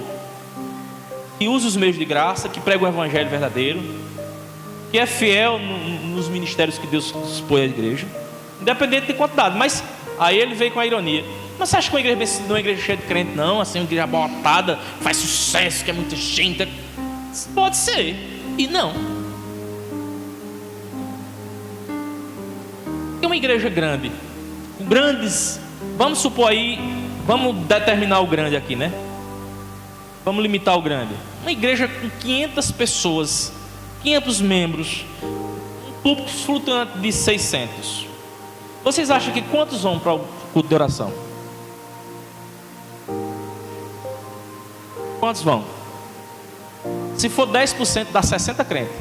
que usa os meios de graça, que prega o evangelho verdadeiro, que é fiel nos ministérios que Deus dispõe à igreja, independente de quantidade. Mas aí ele veio com a ironia: mas você acha que uma igreja bem sucedida não é uma igreja cheia de crente, não? Assim, uma igreja botada, faz sucesso, que é muita gente? Pode ser, e não. É uma igreja grande, com grandes, vamos supor aí, vamos determinar o grande aqui, né? Vamos limitar o grande. Uma igreja com 500 pessoas, 500 membros, um público flutuante de 600. Vocês acham que quantos vão para o culto de oração? Quantos vão? Se for 10%, dá 60 crentes.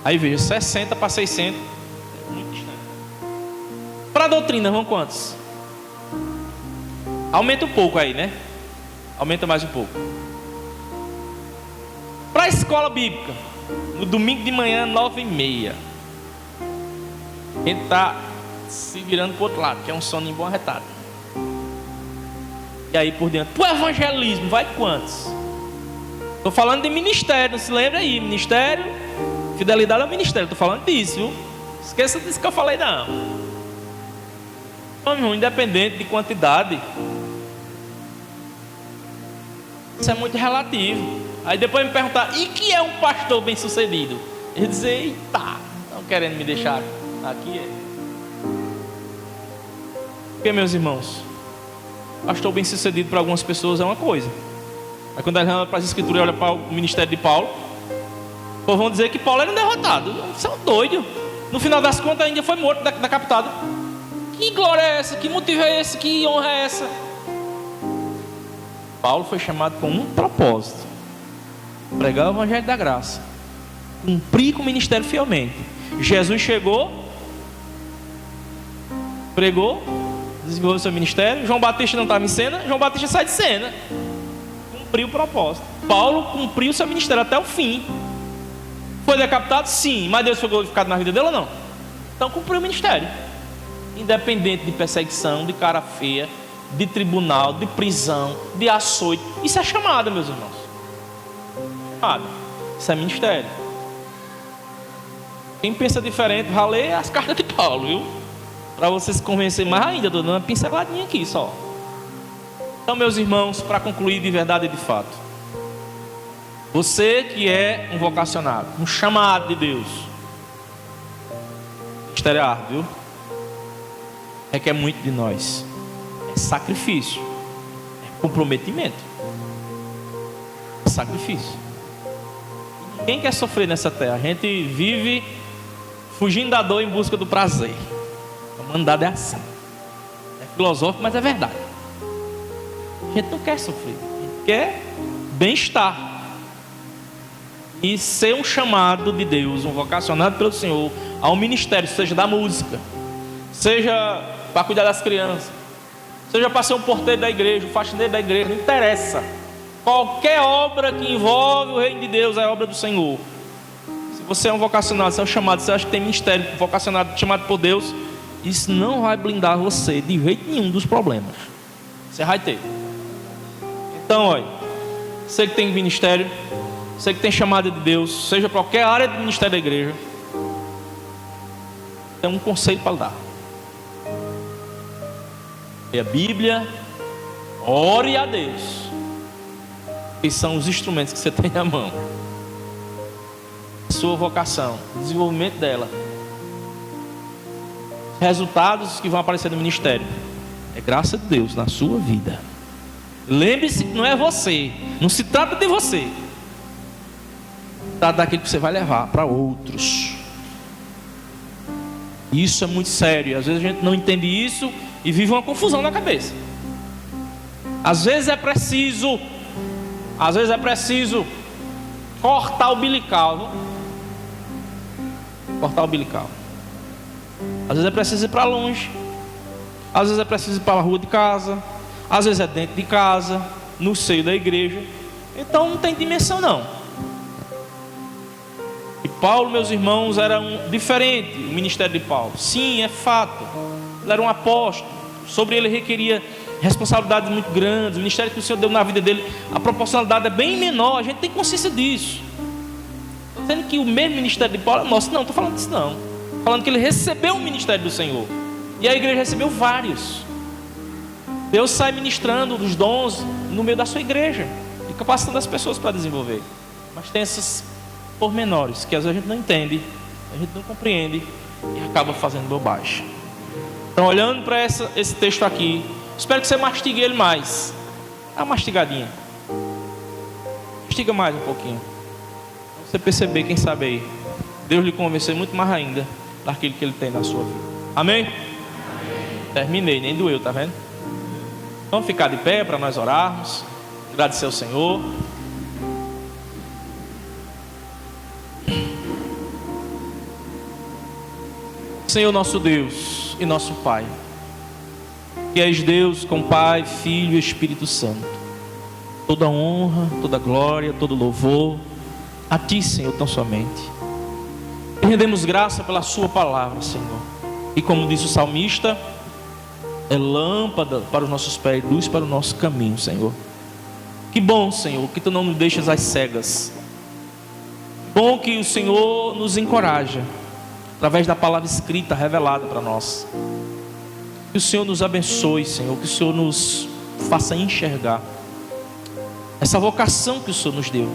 Aí veja, 60 para 600, muito distante. Para a doutrina, vão quantos? Aumenta um pouco aí, né? Aumenta mais um pouco. Para a escola bíblica, no domingo de manhã, 9h30. A gente está se virando para o outro lado, que é um soninho bom arretado. E aí por diante. Para o evangelismo, vai quantos? Estou falando de ministério, não se lembra aí? Ministério, fidelidade ao ministério. Estou falando disso, viu? Esqueça disso que eu falei, não. Então, irmão, independente de quantidade, isso é muito relativo. Aí depois me perguntar: e que é um pastor bem sucedido? Eu dizer: eita, estão querendo me deixar aqui? Porque, meus irmãos, pastor bem sucedido para algumas pessoas é uma coisa. Aí quando eles olham para as escrituras e olham para o ministério de Paulo, ou vão dizer que Paulo era um derrotado. Você é um doido. No final das contas ainda foi morto, decapitado. Que glória é essa? Que motivo é esse? Que honra é essa? Paulo foi chamado com um propósito: pregar o evangelho da graça, cumprir com o ministério fielmente. Jesus chegou, pregou, desenvolveu seu ministério. João Batista não estava em cena, João Batista sai de cena. Cumpriu o propósito. Paulo cumpriu seu ministério até o fim. Foi decapitado? Sim. Mas Deus foi glorificado na vida dele ou não? Então cumpriu o ministério. Independente de perseguição, de cara feia, de tribunal, de prisão, de açoite. Isso é chamada, meus irmãos. Chamada. Isso é ministério. Quem pensa diferente, vai ler as cartas de Paulo, viu? Para você se convencer mais ainda. Estou dando uma pinceladinha aqui só. Então, meus irmãos, para concluir de verdade e de fato, você que é um vocacionado, um chamado de Deus, ministério é árduo, viu? Requer muito de nós. É sacrifício, é comprometimento, é sacrifício. Ninguém quer sofrer nessa terra. A gente vive fugindo da dor em busca do prazer. A humanidade é assim. É filosófico, mas é verdade. A gente não quer sofrer, a gente quer bem-estar. E ser um chamado de Deus, um vocacionado pelo Senhor ao ministério, seja da música, seja para cuidar das crianças, seja para ser um porteiro da igreja, um faxineiro da igreja, não interessa. Qualquer obra que envolve o reino de Deus é obra do Senhor. Se você é um vocacionado, você é um chamado, você acha que tem ministério vocacionado, chamado por Deus, isso não vai blindar você de jeito nenhum dos problemas. Você vai ter. Então, olha, você que tem ministério, você que tem chamada de Deus, seja para qualquer área do ministério da igreja, tem um conselho para dar. Leia a Bíblia, ore a Deus, que são os instrumentos que você tem na mão. Sua vocação, o desenvolvimento dela, resultados que vão aparecer no ministério, é graça de Deus na sua vida. Lembre-se que não é você, não se trata de você, trata daquilo que você vai levar para outros. Isso é muito sério. Às vezes a gente não entende isso e vive uma confusão na cabeça. Às vezes é preciso cortar o umbilical, viu? Cortar o umbilical. Às vezes é preciso ir para longe. Às vezes é preciso ir para a rua de casa. Às vezes é dentro de casa, no seio da igreja. Então não tem dimensão não. E Paulo, meus irmãos, era diferente o ministério de Paulo. Sim, é fato. Ele era um apóstolo. Sobre ele requeria responsabilidades muito grandes. O ministério que o Senhor deu na vida dele, a proporcionalidade é bem menor. A gente tem consciência disso. Estou dizendo que o mesmo ministério de Paulo é nosso. Não, estou falando disso não. Estou falando que ele recebeu o ministério do Senhor. E a igreja recebeu vários. Deus sai ministrando os dons no meio da sua igreja e capacitando as pessoas para desenvolver. Mas tem esses pormenores que às vezes a gente não entende, a gente não compreende e acaba fazendo bobagem. Então, olhando para esse texto aqui, espero que você mastigue ele mais. Dá uma mastigadinha. Mastiga mais um pouquinho. Pra você perceber, quem sabe aí, Deus lhe convencer muito mais ainda daquilo que Ele tem na sua vida. Amém? Terminei, nem doeu, tá vendo? Vamos ficar de pé para nós orarmos, agradecer ao Senhor. Senhor nosso Deus e nosso Pai, que és Deus com Pai, Filho e Espírito Santo, toda honra, toda glória, todo louvor a Ti, Senhor, tão somente. E rendemos graça pela Sua palavra, Senhor. E como diz o salmista, é lâmpada para os nossos pés, luz para o nosso caminho, Senhor. Que bom, Senhor, que Tu não nos deixas às cegas. Bom que o Senhor nos encoraja através da palavra escrita revelada para nós. Que o Senhor nos abençoe, Senhor, que o Senhor nos faça enxergar essa vocação que o Senhor nos deu,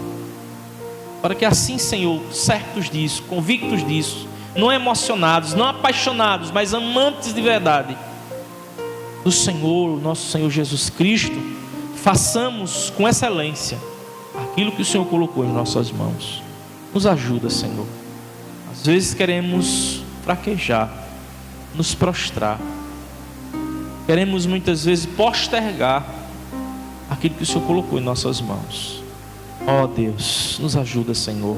para que assim, Senhor, certos disso, convictos disso, não emocionados, não apaixonados, mas amantes de verdade do Senhor, nosso Senhor Jesus Cristo, façamos com excelência aquilo que o Senhor colocou em nossas mãos. Nos ajuda, Senhor. Às vezes queremos fraquejar, nos prostrar, queremos muitas vezes postergar aquilo que o Senhor colocou em nossas mãos. Ó Deus, nos ajuda, Senhor,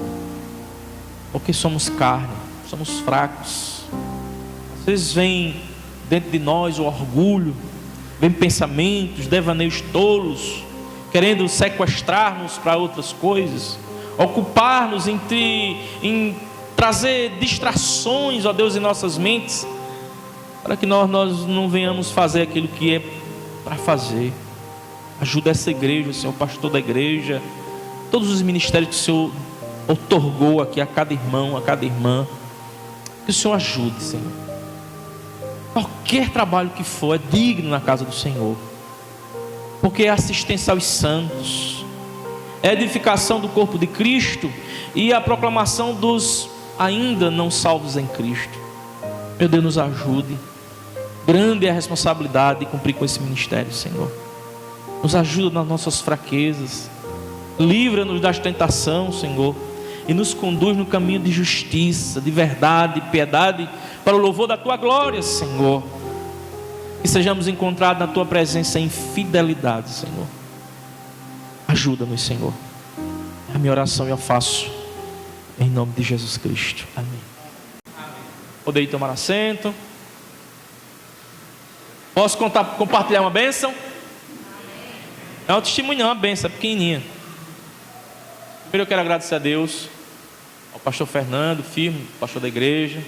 porque somos carne, somos fracos. Às vezes vem dentro de nós o orgulho, vem pensamentos, devaneios tolos, querendo sequestrar-nos para outras coisas, ocupar-nos em trazer distrações, ó Deus, em nossas mentes, para que nós não venhamos fazer aquilo que é para fazer. Ajuda essa igreja, Senhor, pastor da igreja, todos os ministérios que o Senhor outorgou aqui a cada irmão, a cada irmã, que o Senhor ajude, Senhor. Qualquer trabalho que for é digno na casa do Senhor, porque é assistência aos santos, é edificação do corpo de Cristo e a proclamação dos ainda não salvos em Cristo. Meu Deus, nos ajude. Grande é a responsabilidade de cumprir com esse ministério, Senhor. Nos ajuda nas nossas fraquezas, livra-nos das tentações, Senhor, e nos conduz no caminho de justiça, de verdade, de piedade, para o louvor da Tua glória, Senhor. E sejamos encontrados na Tua presença em fidelidade, Senhor. Ajuda-nos, Senhor. É a minha oração eu faço em nome de Jesus Cristo. Amém. Podem tomar assento. Posso compartilhar uma bênção? É um testemunho, não, uma bênção, é pequenininha. Primeiro eu quero agradecer a Deus, ao pastor Fernando, firme, pastor da igreja,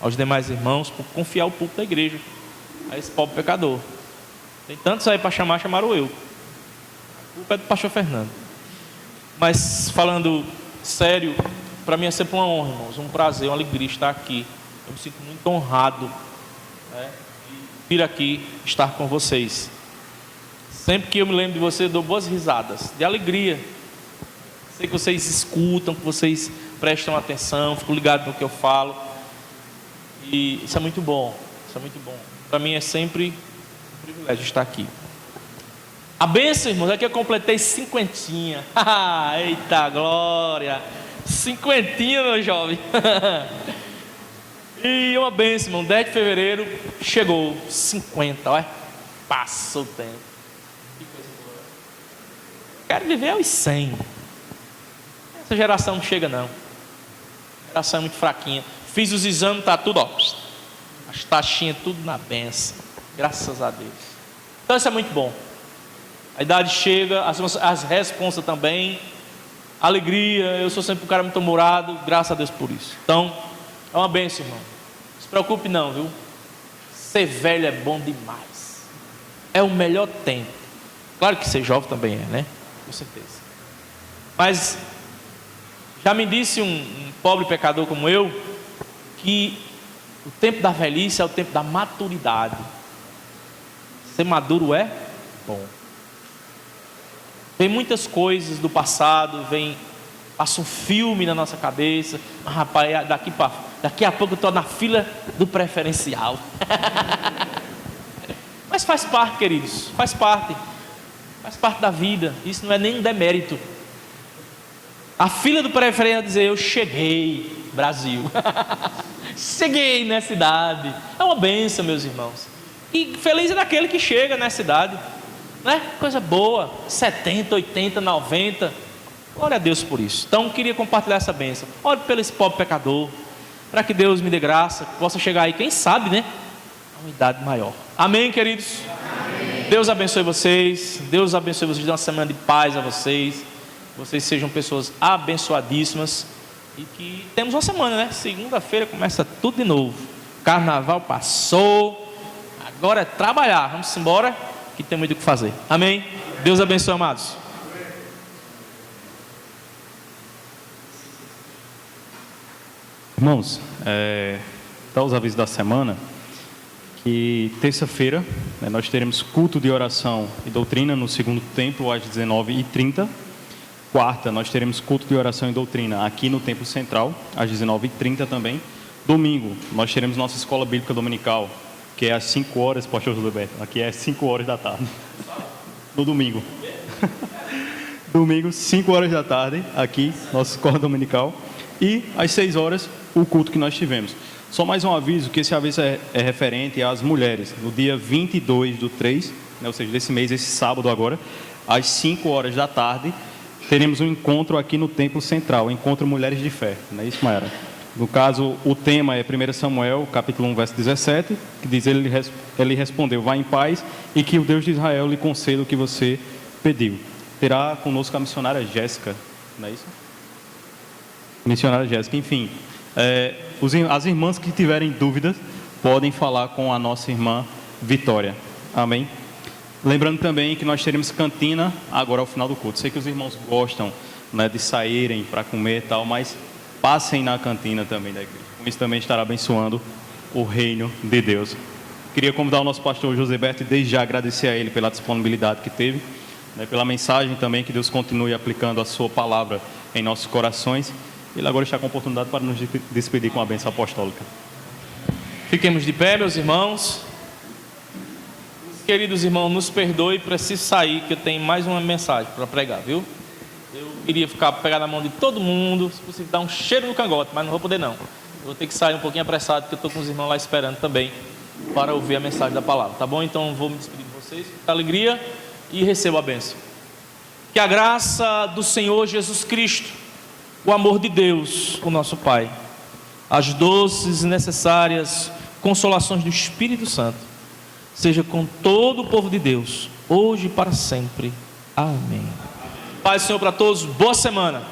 aos demais irmãos, por confiar o púlpito da igreja a esse pobre pecador. Tem tantos aí para chamar, chamaram eu. A culpa é do pastor Fernando. Mas falando sério, para mim é sempre uma honra, irmãos, um prazer, uma alegria estar aqui. Eu me sinto muito honrado, né, de vir aqui estar com vocês. Sempre que eu me lembro de vocês, eu dou boas risadas, de alegria. Sei que vocês escutam, que vocês prestam atenção, fico ligado no que eu falo. E isso é muito bom, isso é muito bom. Para mim é sempre um privilégio estar aqui. A bênção, irmãos, é que eu completei 50. Eita glória! 50, meu jovem. E uma bênção, irmão, 10 de fevereiro chegou 50, olha. Passa o tempo. Que coisa boa. quero viver aos 100. Essa geração não chega não. A geração é muito fraquinha. Fiz os exames, está tudo, ó, as taxinhas tudo na benção. Graças a Deus. Então isso é muito bom. A idade chega, as responsas também. Alegria, eu sou sempre um cara muito humorado, graças a Deus por isso. Então, é uma bênção, irmão. Não se preocupe não, viu? Ser velho é bom demais. É o melhor tempo. Claro que ser jovem também é, né? Com certeza. Mas já me disse um pobre pecador como eu, que o tempo da velhice é o tempo da maturidade. Ser maduro é bom. Vem muitas coisas do passado, passa um filme na nossa cabeça. Mas, rapaz, daqui a pouco eu estou na fila do preferencial. Mas faz parte, queridos, faz parte da vida. Isso não é nem um demérito. A fila do preferencial é dizer: eu cheguei, Brasil. Cheguei nessa idade. É uma bênção, meus irmãos. E feliz é daquele que chega nessa idade, né? Coisa boa, 70, 80, 90. Glória a Deus por isso. Então queria compartilhar essa bênção. Ore pelo esse pobre pecador, para que Deus me dê graça, que possa chegar aí, quem sabe, né, a uma idade maior. Amém, queridos? Amém. Deus abençoe vocês. Deus abençoe vocês. Dê uma semana de paz a vocês. Vocês sejam pessoas abençoadíssimas. E que temos uma semana, né? Segunda-feira começa tudo de novo. Carnaval passou. Agora é trabalhar. Vamos embora, que tem muito o que fazer. Amém? Deus abençoe, amados. Irmãos, dá os avisos da semana, que terça-feira, né, nós teremos culto de oração e doutrina no segundo templo às 19h30. Quarta, nós teremos culto de oração e doutrina aqui no templo central às 19h30 também. Domingo, nós teremos nossa escola bíblica dominical, que é às 5 horas, pastor Roberto, aqui é às 5 horas da tarde, no domingo. Domingo, 5 horas da tarde, aqui, nossa escola dominical. E às 6 horas, o culto que nós tivemos. Só mais um aviso, que esse aviso é referente às mulheres. No dia 22/3, né, ou seja, desse mês, esse sábado agora, às 5 horas da tarde, teremos um encontro aqui no Templo Central, o Encontro Mulheres de Fé. Não é isso, Mayara? No caso, o tema é 1 Samuel, capítulo 1, verso 17, que diz: ele respondeu: vá em paz e que o Deus de Israel lhe conceda o que você pediu. Terá conosco a missionária Jéssica, não é isso? Missionária Jéssica, enfim. As irmãs que tiverem dúvidas podem falar com a nossa irmã Vitória. Amém? Lembrando também que nós teremos cantina agora ao final do culto. Sei que os irmãos gostam, né, de saírem para comer e tal, mas passem na cantina também da igreja. Com isso também estará abençoando o reino de Deus. Queria convidar o nosso pastor Joseberto e desde já agradecer a ele pela disponibilidade que teve, né, pela mensagem também, que Deus continue aplicando a sua palavra em nossos corações. Ele agora está com a oportunidade para nos despedir com a bênção apostólica. Fiquemos de pé, meus irmãos. Queridos irmãos, nos perdoe, preciso sair, que eu tenho mais uma mensagem para pregar, viu? Eu queria pegar na mão de todo mundo, se possível dar um cheiro no cangote, mas não vou poder não. Eu vou ter que sair um pouquinho apressado, porque eu estou com os irmãos lá esperando também, para ouvir a mensagem da palavra, tá bom? Então vou me despedir de vocês, com muita alegria, e recebo a bênção. Que a graça do Senhor Jesus Cristo, o amor de Deus, o nosso Pai, as doces e necessárias consolações do Espírito Santo, seja com todo o povo de Deus, hoje e para sempre. Amém. Paz do Senhor para todos, boa semana.